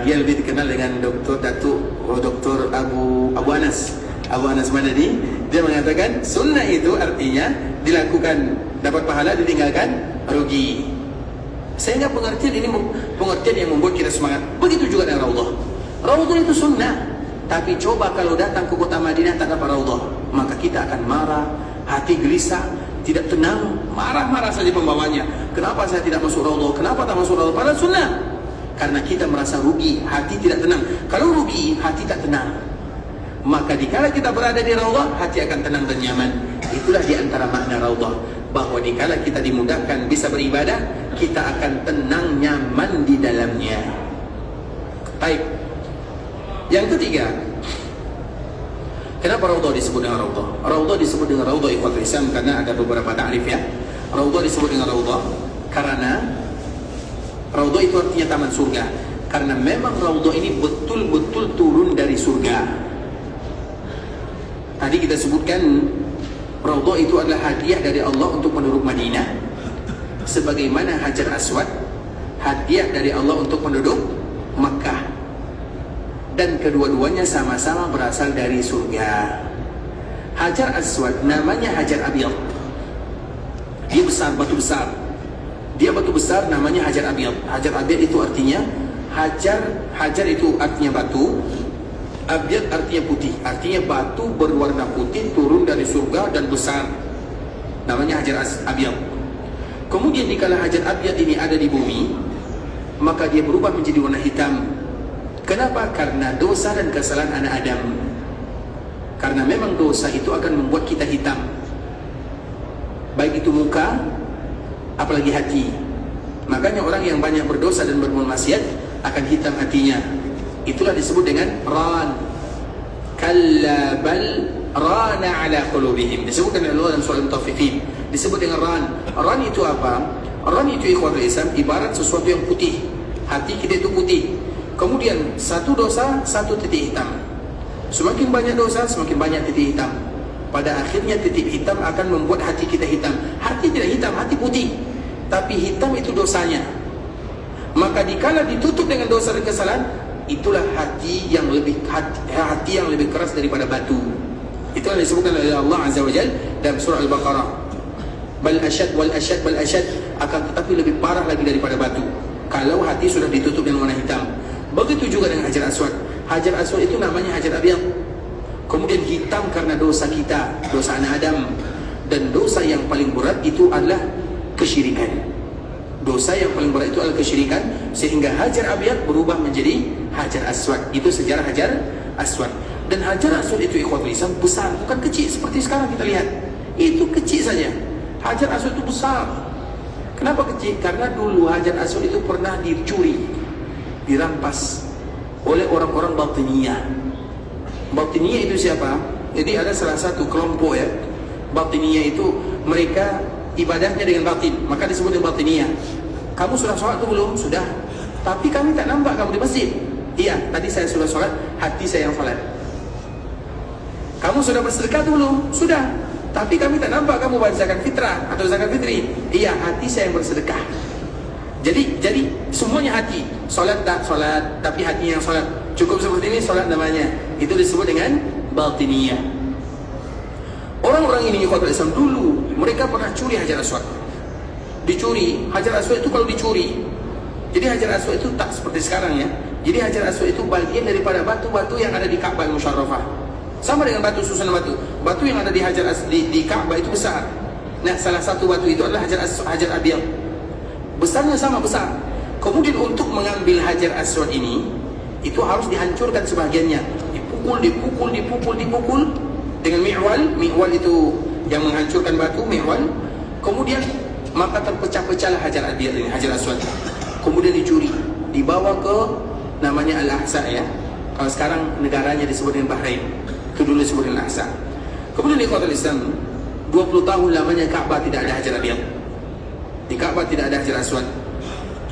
Dia lebih dikenal dengan Dr. Datuk Dr. Abu Anas Madani. Dia mengatakan sunnah itu artinya dilakukan dapat pahala, ditinggalkan rugi. Sehingga pengertian ini pengertian yang membuat kita semangat. Begitu juga dengan Raudhah. Raudhah itu sunnah. Tapi coba kalau datang ke kota Madinah tak dapat Raudhah, maka kita akan marah, hati gelisah, tidak tenang, marah-marah saja pembawanya. Kenapa saya tidak masuk Raudhah? Kenapa tak masuk Raudhah? Padahal sunnah. Karena kita merasa rugi, hati tidak tenang. Kalau rugi, hati tak tenang. Maka dikala kita berada di Raudhah, hati akan tenang dan nyaman. Itulah di antara makna Raudhah, bahwa dikala kita dimudahkan bisa beribadah, kita akan tenang nyaman di dalamnya. Baik. Yang ketiga, kenapa Raudhah disebut dengan Raudhah? Raudhah disebut dengan Raudhah ikhwatul Islam karena ada beberapa ta'rif ya. Raudhah disebut dengan Raudhah karena Raudhah itu artinya taman surga. Karena memang Raudhah ini betul-betul turun dari surga. Tadi kita sebutkan Raudhah itu adalah hadiah dari Allah untuk penduduk Madinah, sebagaimana Hajar Aswad hadiah dari Allah untuk penduduk Makkah. Dan kedua-duanya sama-sama berasal dari surga. Hajar Aswad namanya Hajar Abyad. Dia besar, batu besar. Dia batu besar namanya Hajar Abyad. Hajar Abyad itu artinya Hajar itu artinya batu, Abyad artinya putih. Artinya batu berwarna putih turun dari surga dan besar. Namanya Hajar Abyad. Kemudian dikala Hajar Abyad ini ada di bumi, maka dia berubah menjadi warna hitam. Kenapa? Karena dosa dan kesalahan anak Adam. Karena memang dosa itu akan membuat kita hitam, baik itu muka, apalagi hati. Makanya orang yang banyak berdosa dan berbuat maksiat akan hitam hatinya. Itulah disebut dengan ran. Kalla bal rana ala qulubihim. Disebutkan oleh Allah dalam surah Al-Mutaffifin. Disebut dengan ran. Ran itu apa? Ran itu ikhwatul Islam ibarat sesuatu yang putih. Hati kita itu putih. Kemudian satu dosa, satu titik hitam. Semakin banyak dosa, semakin banyak titik hitam. Pada akhirnya titik hitam akan membuat hati kita hitam. Hati tidak hitam, hati putih. Tapi hitam itu dosanya. Maka dikala ditutup dengan dosa dan kesalahan, itulah hati yang lebih keras daripada batu. Itulah disebutkan oleh Allah Azza wa Jalla dalam surah Al-Baqarah. Bal asyad wal asyad bal asyad, akan tetapi lebih parah lagi daripada batu kalau hati sudah ditutup dengan warna hitam. Begitu juga dengan Hajar Aswad. Hajar Aswad itu namanya Hajar Abyad. Kemudian hitam karena dosa kita, dosa anak Adam. Dan dosa yang paling berat itu adalah kesyirikan. Dosa yang paling berat itu adalah kesyirikan, sehingga Hajar Abyad berubah menjadi Hajar Aswad. Itu sejarah Hajar Aswad. Dan Hajar Aswad itu ikhwatul Islam besar, bukan kecil seperti sekarang kita lihat. Itu kecil saja. Hajar Aswad itu besar. Kenapa kecil? Karena dulu Hajar Aswad itu pernah dicuri, dirampas oleh orang-orang Batiniyah. Batiniyah itu siapa? Jadi ada salah satu kelompok ya, Batiniyah itu mereka ibadahnya dengan batin, maka disebut dengan Batiniyah. Kamu sudah sholat itu belum? Sudah. Tapi kami tak nampak kamu di masjid. Iya, tadi saya sudah sholat, hati saya yang sholat. Kamu sudah bersedekah itu belum? Sudah. Tapi kami tak nampak kamu bayar zakat fitrah atau zakat fitri. Iya, hati saya yang bersedekah. Jadi semuanya hati. Solat tak solat, tapi hatinya yang solat. Cukup seperti ini solat namanya. Itu disebut dengan Batiniyah. Orang-orang ini ikhwatul Islam dulu mereka pernah curi Hajar Aswad. Dicuri. Hajar Aswad itu kalau dicuri, jadi Hajar Aswad itu tak seperti sekarang ya. Jadi Hajar Aswad itu bagian daripada batu-batu yang ada di Ka'bah Musyarrafah. Sama dengan batu susunan batu. Batu yang ada di di Ka'bah itu besar. Nah, salah satu batu itu adalah Hajar Abyad. Besarnya sama besar. Kemudian untuk mengambil Hajar Aswad ini, itu harus dihancurkan sebagiannya. Dipukul dengan mi'wal. Mi'wal itu yang menghancurkan batu, mi'wal. Kemudian maka terpecah-pecahlah Hajar Abyad ini, Hajar Aswad. Kemudian dicuri, dibawa ke namanya Al-Ahsa ya. Kalau sekarang negaranya disebut dengan Bahrain. Itu dulu disebut dengan Al-Ahsa. Kemudian di kota Islam 20 tahun lamanya Ka'bah tidak ada Hajar Abyad. Di Ka'bah tidak ada Hajar Aswad.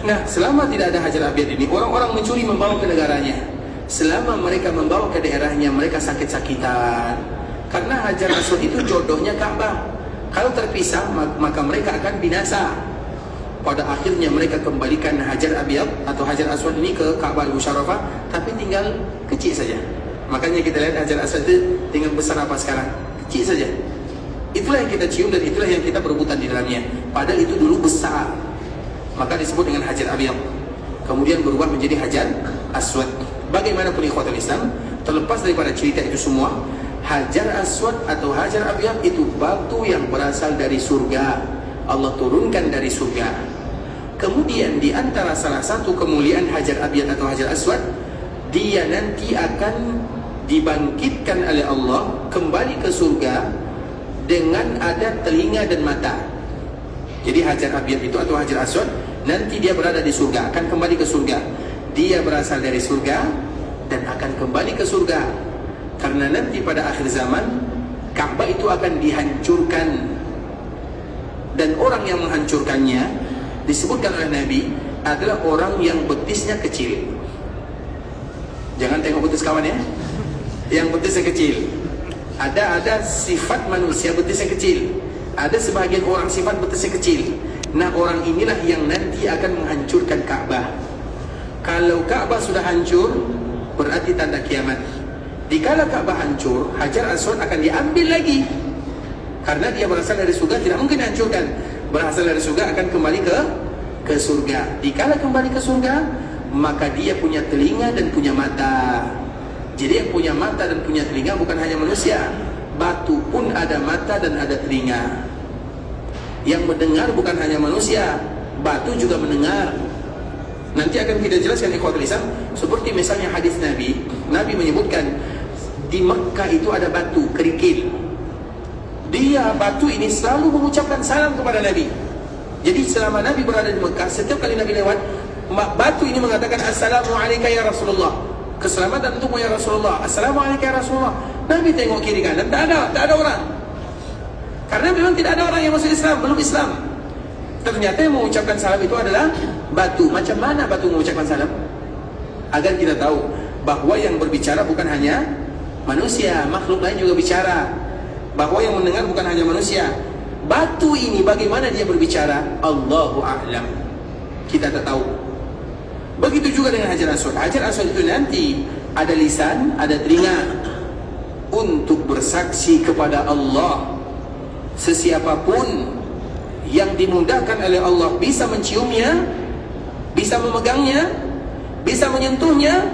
Nah, selama tidak ada Hajar Abyad ini, orang-orang mencuri membawa ke negaranya. Selama mereka membawa ke daerahnya, mereka sakit-sakitan. Karena Hajar Aswad itu jodohnya Ka'bah. Kalau terpisah, maka mereka akan binasa. Pada akhirnya mereka kembalikan Hajar Abyad atau Hajar Aswad ini ke Ka'bah Al-Musharrafah, tapi tinggal kecil saja. Makanya kita lihat Hajar Aswad itu tinggal besar apa sekarang? Kecil saja. Itulah yang kita cium dan itulah yang kita berebutan di dalamnya. Padahal itu dulu besar. Maka disebut dengan Hajar Abyad. Kemudian berubah menjadi Hajar Aswad. Bagaimanapun ikhwatul Islam, terlepas daripada cerita itu semua, Hajar Aswad atau Hajar Abyad itu batu yang berasal dari surga. Allah turunkan dari surga. Kemudian di antara salah satu kemuliaan Hajar Abyad atau Hajar Aswad, dia nanti akan dibangkitkan oleh Allah kembali ke surga dengan ada telinga dan mata. Jadi Hajar Abyad itu atau Hajar Aswad nanti dia berada di surga, akan kembali ke surga. Dia berasal dari surga dan akan kembali ke surga. Karena nanti pada akhir zaman Ka'bah itu akan dihancurkan. Dan orang yang menghancurkannya disebutkan oleh Nabi adalah orang yang betisnya kecil. Jangan tengok betis kawan ya. Yang betisnya kecil. Ada sifat manusia betisnya kecil. Ada sebagian orang sifat betisnya kecil. Nah, orang inilah yang nanti akan menghancurkan Ka'bah. Kalau Ka'bah sudah hancur, berarti tanda kiamat. Dikala Ka'bah hancur, Hajar Aswad akan diambil lagi. Karena dia berasal dari surga, tidak mungkin dihancurkan. Berasal dari surga akan kembali ke surga. Dikala kembali ke surga, maka dia punya telinga dan punya mata. Jadi yang punya mata dan punya telinga bukan hanya manusia. Batu pun ada mata dan ada telinga. Yang mendengar bukan hanya manusia, batu juga mendengar. Nanti akan kita jelaskan ikhwatul Islam. Seperti misalnya hadis Nabi menyebutkan di Mekah itu ada batu kerikil. Dia batu ini selalu mengucapkan salam kepada Nabi. Jadi selama Nabi berada di Mekah, setiap kali Nabi lewat, batu ini mengatakan Assalamualaikum ya Rasulullah. Keselamatan untukmu ya Rasulullah. Assalamualaikum ya Rasulullah. Nabi tengok kiri kanan, tak ada orang. Karena memang tidak ada orang yang masuk Islam, belum Islam. Ternyata yang mengucapkan salam itu adalah batu. Macam mana batu mengucapkan salam? Agar kita tahu bahwa yang berbicara bukan hanya manusia, makhluk lain juga bicara. Bahwa yang mendengar bukan hanya manusia. Batu ini bagaimana dia berbicara? Allahu a'lam. Kita tak tahu. Begitu juga dengan Hajar Aswad. Hajar Aswad itu nanti ada lisan, ada telinga untuk bersaksi kepada Allah. Sesiapapun yang dimudahkan oleh Allah bisa menciumnya, bisa memegangnya, bisa menyentuhnya,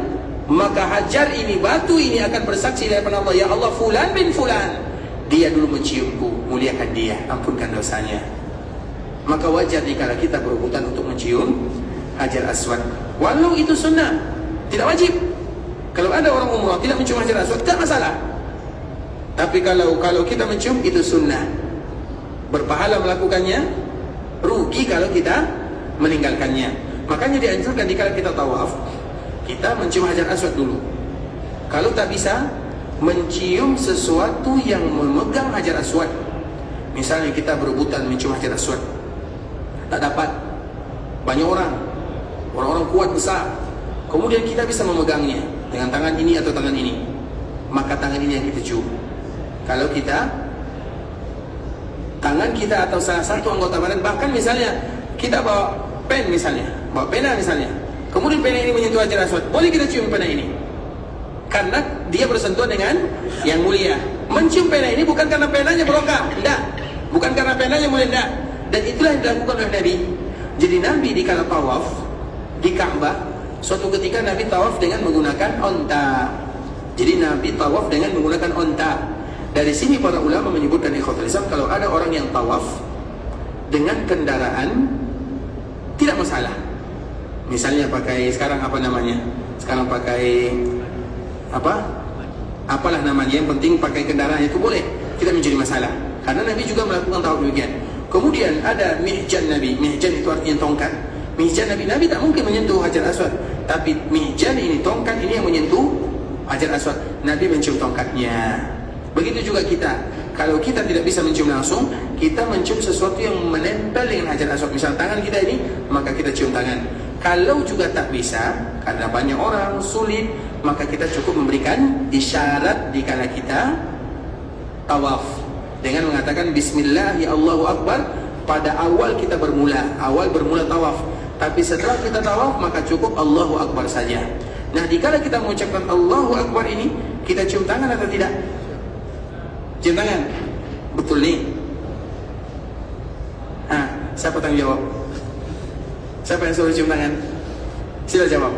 maka Hajar ini, batu ini akan bersaksi di hadapan Allah, ya Allah, fulan bin fulan, dia dulu menciumku, muliakan dia, ampunkan dosanya. Maka wajar jika kita berebutan untuk mencium Hajar Aswad. Walau itu sunnah, tidak wajib. Kalau ada orang umrah tidak mencium Hajar Aswad, tak masalah. Tapi kalau kita mencium, itu sunnah. Berpahala melakukannya, rugi kalau kita meninggalkannya. Makanya dianjurkan jika kita tawaf, kita mencium Hajar Aswad dulu. Kalau tak bisa, mencium sesuatu yang memegang Hajar Aswad. Misalnya kita berebutan mencium Hajar Aswad, tak dapat, banyak orang kuat besar, kemudian kita bisa memegangnya dengan tangan ini atau tangan ini, maka tangan ini yang kita cium. Kalau tangan kita atau salah satu anggota badan, bahkan misalnya kita bawa pen misalnya, bawa pena misalnya, kemudian pena ini menyentuh Hajar Aswad, boleh kita cium pena ini karena dia bersentuhan dengan yang mulia. Mencium pena ini bukan karena penanya barokah, tidak, bukan karena penanya mulia, tidak. Dan itulah yang dilakukan oleh Nabi. Jadi Nabi di kala tawaf di Ka'bah, suatu ketika Nabi tawaf dengan menggunakan onta. Jadi Nabi tawaf dengan menggunakan onta. Dari sini para ulama menyebutkan ikhwatul Islam, kalau ada orang yang tawaf dengan kendaraan tidak masalah. Misalnya pakai sekarang apa namanya? Sekarang pakai apalah namanya, yang penting pakai kendaraan itu boleh, tidak menjadi masalah. Karena Nabi juga melakukan tawaf demikian. Kemudian ada mihjan Nabi. Mihjan itu artinya tongkat. Mihjan Nabi tak mungkin menyentuh Hajar Aswad, tapi mihjan ini, tongkat ini yang menyentuh Hajar Aswad. Nabi mencium tongkatnya. Begitu juga kita, Kalau kita tidak bisa mencium langsung, kita mencium sesuatu yang menempel dengan Hajar Aswad. Misal tangan kita ini, maka kita cium tangan. Kalau juga tak bisa, karena banyak orang sulit, maka kita cukup memberikan isyarat dikala kita tawaf dengan mengatakan Bismillah ya Allahu Akbar pada awal kita bermula tawaf. Tapi setelah kita tawaf, maka cukup Allahu Akbar saja. Nah, dikala kita mengucapkan Allahu Akbar ini, kita cium tangan atau tidak? Cium tangan. Betul nih. Siapa tanggung jawab? Siapa yang suruh cium tangan? Sila jawab.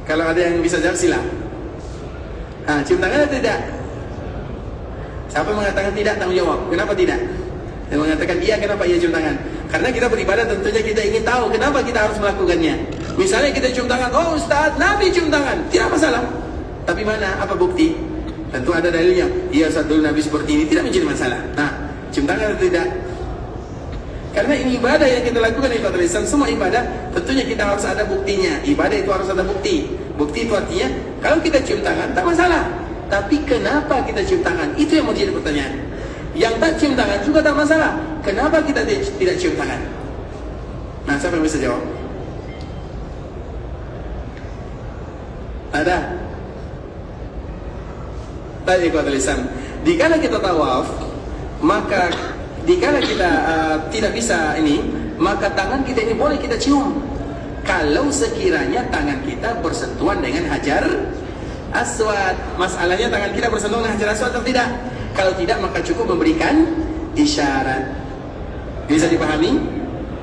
Kalau ada yang bisa jawab, sila. Cium tangan atau tidak? Siapa yang mengatakan tidak, tanggung jawab. Kenapa tidak? Yang mengatakan iya, kenapa iya cium tangan? Karena kita beribadah tentunya kita ingin tahu kenapa kita harus melakukannya. Misalnya kita cium tangan, oh Ustaz, Nabi cium tangan, tidak masalah. Tapi mana, apa bukti? Tentu ada dalilnya. Iya Ustaz, dulu Nabi seperti ini, tidak menjadi masalah. Nah, cium tangan atau tidak? Karena ini ibadah yang kita lakukan di Fatul Islam, semua ibadah tentunya kita harus ada buktinya. Ibadah itu harus ada bukti. Bukti itu artinya kalau kita cium tangan tak masalah. Tapi kenapa kita cium tangan? Itu yang mau jadi pertanyaan. Yang tak cium tangan juga tak masalah. Kenapa kita tidak cium tangan? Nah, siapa yang bisa jawab? Ada? Tadi Fatul Islam. Dikala kita tawaf, maka dikala kita tidak bisa ini, maka tangan kita ini boleh kita cium. Kalau sekiranya tangan kita bersentuhan dengan Hajar Aswad. Masalahnya tangan kita bersentuhan dengan Hajar Aswad atau tidak? Kalau tidak, maka cukup memberikan isyarat. Bisa dipahami?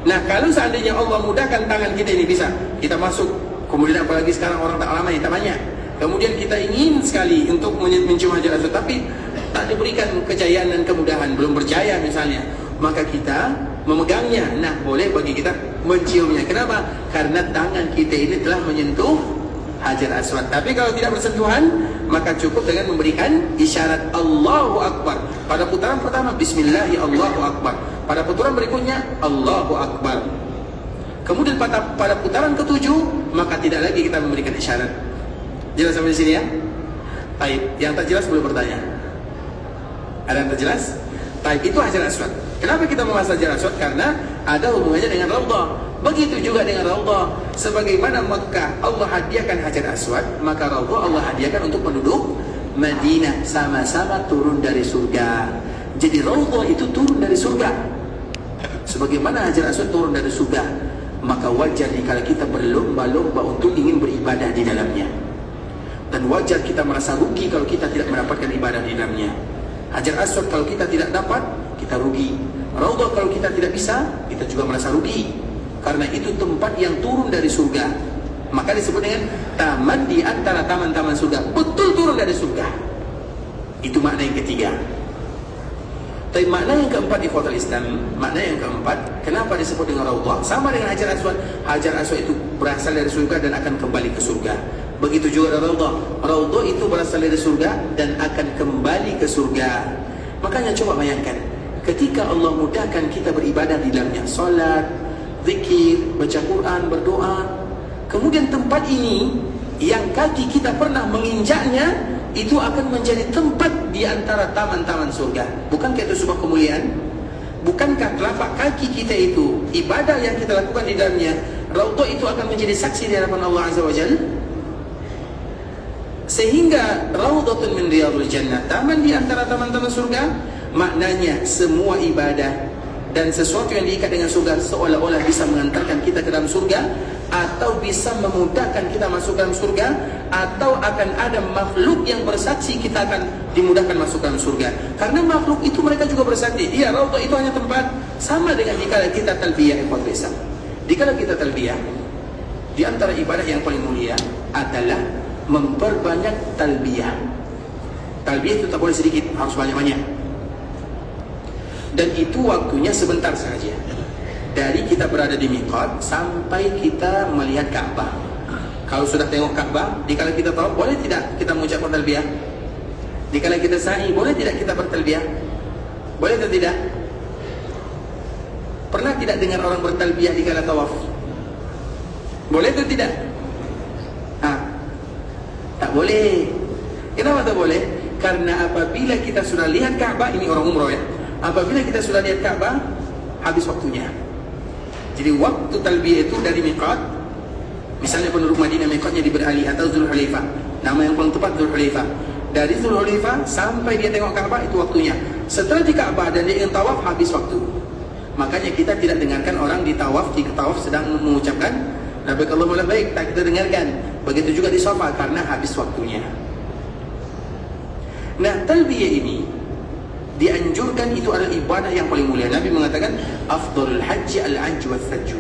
Nah, kalau seandainya Allah mudahkan tangan kita ini bisa, kita masuk. Kemudian apalagi sekarang orang tak lama, tak banyak. Kemudian kita ingin sekali untuk mencium Hajar Aswad, tapi tak diberikan kejayaan dan kemudahan, belum berjaya misalnya, maka kita memegangnya. Nah, boleh bagi kita menciumnya. Kenapa? Karena tangan kita ini telah menyentuh Hajar Aswad. Tapi kalau tidak bersentuhan, maka cukup dengan memberikan isyarat Allahu Akbar. Pada putaran pertama Bismillah ya Allahu Akbar. Pada putaran berikutnya Allahu Akbar. Kemudian pada putaran ketujuh, maka tidak lagi kita memberikan isyarat. Jelas sampai di sini ya? Baik, yang tak jelas boleh bertanya. Ada yang terjelas? Baik, itu Hajar Aswad. Kenapa kita membahas Hajar Aswad? Karena ada hubungannya dengan Raudhah. Begitu juga dengan Raudhah. Sebagaimana Mekah Allah hadiahkan Hajar Aswad, maka Raudhah Allah hadiahkan untuk penduduk Madinah. Sama-sama turun dari surga. Jadi Raudhah itu turun dari surga. Sebagaimana Hajar Aswad turun dari surga, maka wajar jika kita berlomba-lomba untuk ingin beribadah di dalamnya. Dan wajar kita merasa rugi kalau kita tidak mendapatkan ibadah di dalamnya. Hajar Aswad kalau kita tidak dapat, kita rugi. Raudhah kalau kita tidak bisa, kita juga merasa rugi. Karena itu tempat yang turun dari surga. Maka disebut dengan taman di antara taman-taman surga. Betul turun dari surga. Itu makna yang ketiga. Tapi makna yang keempat di Fatul Islam, makna yang keempat, kenapa disebut dengan Raudhah? Sama dengan Hajar Aswad. Hajar Aswad itu berasal dari surga dan akan kembali ke surga. Begitu juga dengan Raudhah. Raudhah itu berasal dari surga dan akan kembali ke surga. Makanya coba bayangkan, ketika Allah mudahkan kita beribadah di dalamnya, salat, zikir, baca Quran, berdoa, kemudian tempat ini yang kaki kita pernah menginjaknya, itu akan menjadi tempat di antara taman-taman surga. Bukankah itu sebuah kemuliaan? Bukankah telapak kaki kita itu, ibadah yang kita lakukan di dalamnya, Raudhah itu akan menjadi saksi di hadapan Allah Azza wa Jalla? Sehingga Raudhatun min Riyadhil Jannah, taman di antara taman-taman surga, maknanya semua ibadah dan sesuatu yang diikat dengan surga seolah-olah bisa mengantarkan kita ke dalam surga, atau bisa memudahkan kita masuk dalam surga, atau akan ada makhluk yang bersaksi kita akan dimudahkan masuk dalam surga. Karena makhluk itu mereka juga bersaksi. Iya, Raudhah itu hanya tempat, sama dengan jika kita talbiyah ikhwan Islam. Jika kita talbiyah, di antara ibadah yang paling mulia adalah memperbanyak talbiyah. Talbiyah itu tak boleh sedikit, harus banyak-banyak. Dan itu waktunya sebentar saja. Dari kita berada di miqat sampai kita melihat Ka'bah. Kalau sudah tengok Ka'bah, dikala kita tahu, boleh tidak kita mengucapkan talbiyah? Dikala kita sa'i, boleh tidak kita bertalbiyah? Boleh atau tidak? Pernah tidak dengar orang bertalbiyah dikala tawaf? Boleh atau tidak? Tak boleh. Kenapa tak boleh? Karena apabila kita sudah lihat Ka'bah, ini orang umroh ya, apabila kita sudah lihat Ka'bah, habis waktunya. Jadi waktu talbiyah itu dari miqat, misalnya penduduk Madinah miqatnya di Berali atau Dzulhulaifah, nama yang paling tepat Dzulhulaifah. Dari Dzulhulaifah sampai dia tengok Ka'bah itu waktunya. Setelah di Ka'bah dan dia ingin tawaf, habis waktu. Makanya kita tidak dengarkan orang di tawaf sedang mengucapkan labbaik Allahumma labbaik, tak kita dengarkan. Begitu juga di Safa karena habis waktunya. Nah, talbiyah ini dianjurkan, itu adalah ibadah yang paling mulia. Nabi mengatakan afdalul haji al-hajj was-sajj.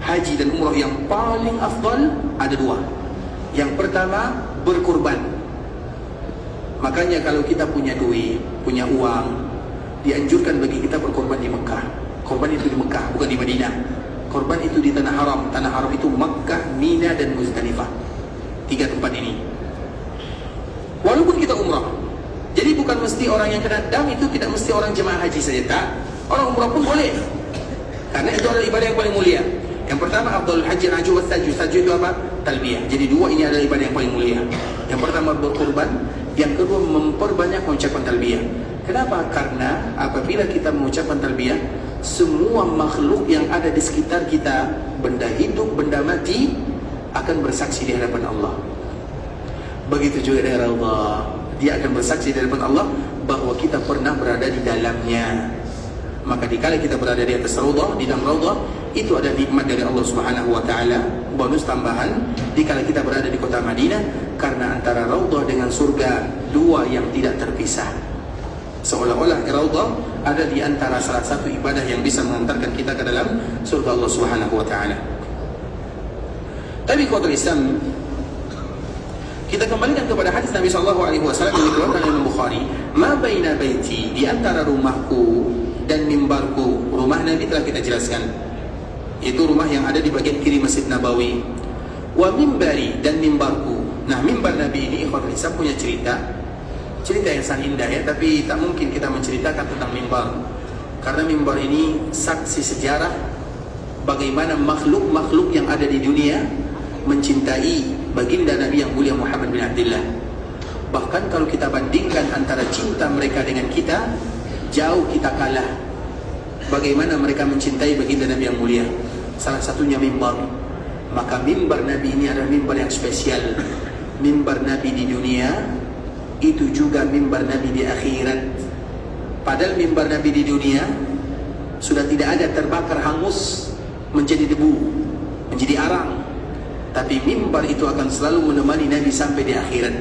Haji dan umrah yang paling afdal ada dua. Yang pertama, berkurban. Makanya kalau kita punya duit, punya uang, dianjurkan bagi kita berkorban di Mekah. Korban itu di Mekah, bukan di Madinah. Korban itu di Tanah Haram. Tanah Haram itu Makkah, Mina dan Muzdalifah. 3 tempat ini. Walaupun kita umrah, jadi bukan mesti orang yang kena dam itu tidak mesti orang jemaah haji saja, tak. Orang umrah pun boleh. Karena itu adalah ibadah yang paling mulia. Yang pertama, afdalul haji al-hajj was-sajj. Sajj itu apa? Talbiyah. Jadi dua ini adalah ibadah yang paling mulia. Yang pertama berkorban, yang kedua memperbanyak mengucapkan talbiyah. Kenapa? Karena apabila kita mengucapkan talbiyah, semua makhluk yang ada di sekitar kita, benda hidup, benda mati, akan bersaksi di hadapan Allah. Begitu juga dengan Allah, dia akan bersaksi di hadapan Allah bahwa kita pernah berada di dalamnya. Maka dikala kita berada di atas raudhah, di dalam raudhah, itu ada nikmat dari Allah Subhanahu wa taala, bonus tambahan dikala kita berada di kota Madinah, karena antara raudhah dengan surga dua yang tidak terpisah. Seolah-olah raudhah ada di antara salah satu ibadah yang bisa mengantarkan kita ke dalam surga Allah Subhanahu wa taala. Tapi ikhwatul Islam, kita kembalikan kepada hadis Nabi sallallahu alaihi wasallam yang dikeluarkan oleh Bukhari, "Ma baina baiti," di antara rumahku dan mimbarku. Rumah Nabi telah kita jelaskan, itu rumah yang ada di bagian kiri Masjid Nabawi. Wa mimbari, dan mimbarku. Nah, mimbar Nabi ini ikhwatul Islam punya cerita yang sangat indah ya, tapi tak mungkin kita menceritakan tentang mimbar, karena mimbar ini saksi sejarah bagaimana makhluk-makhluk yang ada di dunia mencintai baginda Nabi yang mulia Muhammad bin Abdullah. Bahkan kalau kita bandingkan antara cinta mereka dengan kita, jauh kita kalah. Bagaimana mereka mencintai baginda Nabi yang mulia, salah satunya mimbar. Maka mimbar Nabi ini adalah mimbar yang spesial. Mimbar Nabi di dunia, itu juga mimbar Nabi di akhirat. Padahal mimbar Nabi di dunia sudah tidak ada, terbakar, hangus, menjadi debu, menjadi arang. Tapi mimbar itu akan selalu menemani Nabi sampai di akhirat.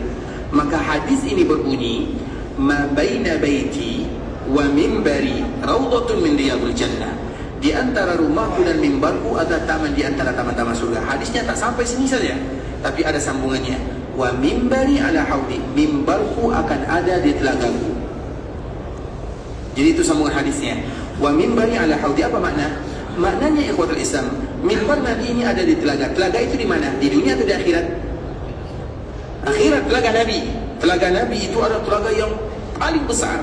Maka hadis ini berbunyi, "Ma baina baiti wa mimbari raudhatun min riyadil jannah." Di antara rumahku dan mimbarku ada taman di antara taman-taman surga. Hadisnya tak sampai sini saja, tapi ada sambungannya. Wa mimbari ala haudi, mimbarku akan ada di telagaku. Jadi itu sambungan hadisnya. Wa mimbari ala haudi, apa makna? Maknanya ikhwatul Islam, mimbar Nabi ini ada di telaga. Telaga itu di mana? Di dunia atau di akhirat? Akhirat, telaga Nabi. Telaga Nabi itu adalah telaga yang paling besar.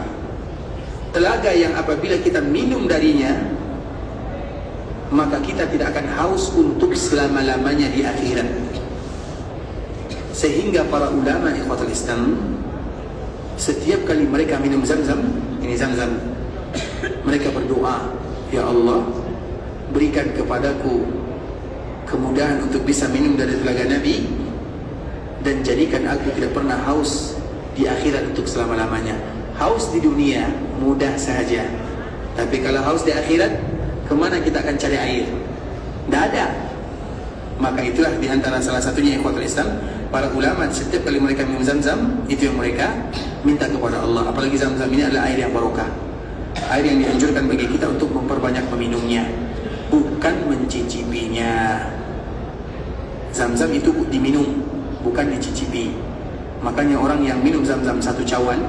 Telaga yang apabila kita minum darinya, maka kita tidak akan haus untuk selama-lamanya di akhirat. Sehingga para ulama ikhwatul Islam, setiap kali mereka minum Zam-Zam, ini Zam-Zam, mereka berdoa, "Ya Allah, berikan kepadaku kemudahan untuk bisa minum dari telaga Nabi, dan jadikan aku tidak pernah haus di akhirat untuk selama-lamanya." Haus di dunia mudah saja, tapi kalau haus di akhirat, kemana kita akan cari air? Tidak ada. Maka itulah diantara salah satunya ikhwatul Islam, para ulama setiap kali mereka minum Zam-Zam, itu yang mereka minta kepada Allah. Apalagi Zam-Zam ini adalah air yang barokah, air yang dianjurkan bagi kita untuk memperbanyak meminumnya, bukan mencicipinya. Zam-Zam itu diminum, bukan dicicipi. Makanya orang yang minum Zam-Zam 1 cawan,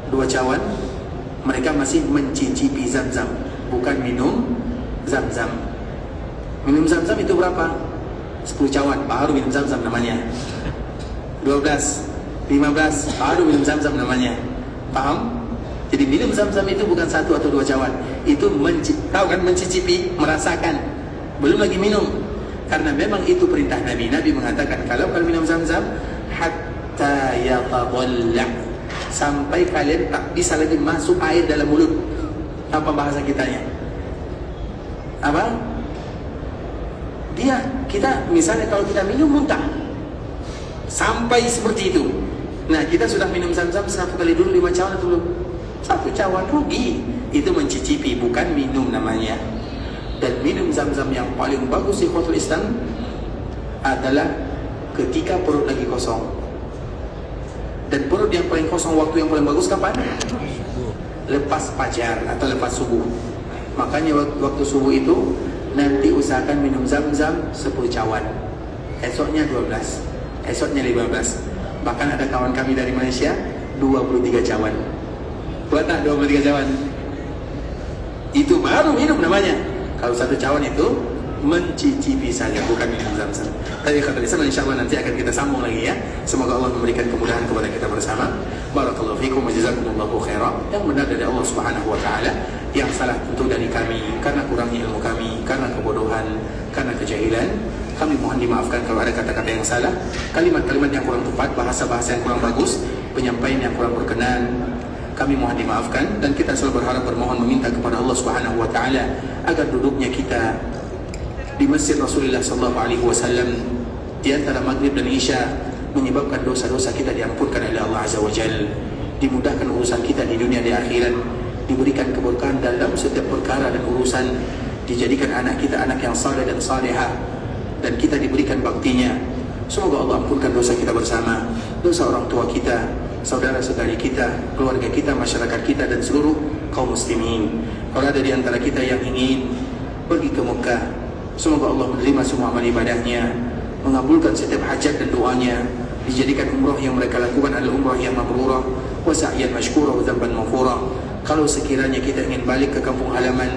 2 cawan, mereka masih mencicipi Zam-Zam, bukan minum Zam-Zam. Minum Zam-Zam itu berapa? 10 cawan, baru minum Zam-Zam namanya. 12, 15, baru minum Zam-Zam namanya. Paham? Jadi minum Zam-Zam itu bukan 1 atau 2 cawan. Itu tahu kan, mencicipi, merasakan. Belum lagi minum. Karena memang itu perintah Nabi. Nabi mengatakan, kalau kalian minum Zam-Zam, hatta yatadalla, sampai kalian tak bisa lagi masuk air dalam mulut. Apa bahasa kitanya? Apa? Kita misalnya kalau kita minum muntah sampai seperti itu. Nah, kita sudah minum zam-zam 1 kali dulu 5 cawan atau belum? 1 cawan, rugi. Itu mencicipi, bukan minum namanya. Dan minum zam-zam yang paling bagus di ikhwatul Islam adalah ketika perut lagi kosong. Dan perut yang paling kosong, waktu yang paling bagus kapan? Lepas fajar atau lepas subuh. Makanya waktu subuh itu nanti usahakan minum zam-zam 10 cawan, esoknya 12, esoknya 15. Bahkan ada kawan kami dari Malaysia 23 cawan. Buat tak 23 cawan? Itu baru minum namanya. Kalau 1 cawan itu mencicipi saja, bukan minum zam-zam. Tapi kata Islam, insyaAllah nanti akan kita sambung lagi ya. Semoga Allah memberikan kemudahan kepada kita bersama. Barakallahu fikum wa jazakumullahu khairan. Yang benar dari Allah Subhanahu wa taala, yang salah tentu dari kami karena kurangnya ilmu kami, karena kebodohan, karena kejahilan. Kami mohon dimaafkan kalau ada kata-kata yang salah, kalimat-kalimat yang kurang tepat, bahasa-bahasa yang kurang bagus, penyampaian yang kurang berkenan. Kami mohon dimaafkan, dan kita selalu berharap, bermohon, meminta kepada Allah Subhanahu wa taala agar duduknya kita di Masjid Rasulullah SAW di antara Maghrib dan Isya menyebabkan dosa-dosa kita diampunkan oleh Allah Azza wa Jalla, dimudahkan urusan kita di dunia dan akhirat, diberikan keberkahan dalam setiap perkara dan urusan, dijadikan anak kita anak yang saleh dan salehah, dan kita diberikan baktinya. Semoga Allah ampunkan dosa kita bersama, dosa orang tua kita, saudara-saudari kita, keluarga kita, masyarakat kita, dan seluruh kaum muslimin. Kalau ada di antara kita yang ingin pergi ke Mekah, semoga Allah menerima semua amal ibadahnya, mengabulkan setiap hajat dan doanya, dijadikan umrah yang mereka lakukan adalah umrah yang mabrurah, wa sa'yan mashkurah wa dzamban maghfurah. Kalau sekiranya kita ingin balik ke kampung halaman,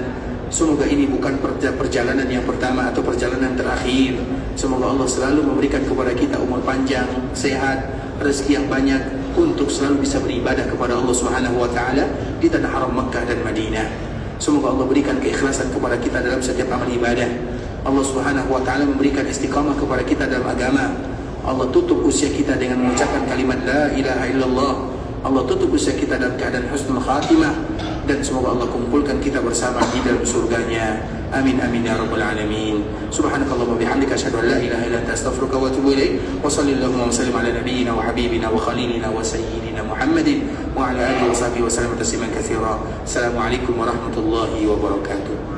semoga ini bukan perjalanan yang pertama atau perjalanan terakhir. Semoga Allah selalu memberikan kepada kita umur panjang, sehat, rezeki yang banyak untuk selalu bisa beribadah kepada Allah Subhanahu wa taala di tanah haram Makkah dan Madinah. Semoga Allah berikan keikhlasan kepada kita dalam setiap amal ibadah. Allah Subhanahu wa taala memberikan istiqamah kepada kita dalam agama. Allah tutup usia kita dengan mengucapkan kalimat la ilaha illallah. Allah tutup usia kita dalam keadaan husnul khatimah, dan semoga Allah kumpulkan kita bersama di dalam surganya. Amin amin ya rabbal alamin. Subhanakallahumma bihamdika asyhadu an la ilaha illa anta astaghfiruka wa atubu ilaik. Wa sallallahu wa sallim ala nabiyyina wa habibina wa khalilina wa sayyidina Muhammadin wa ala alihi wa sahbihi wa sallam tasliman katsira. Assalamualaikum warahmatullahi wabarakatuh.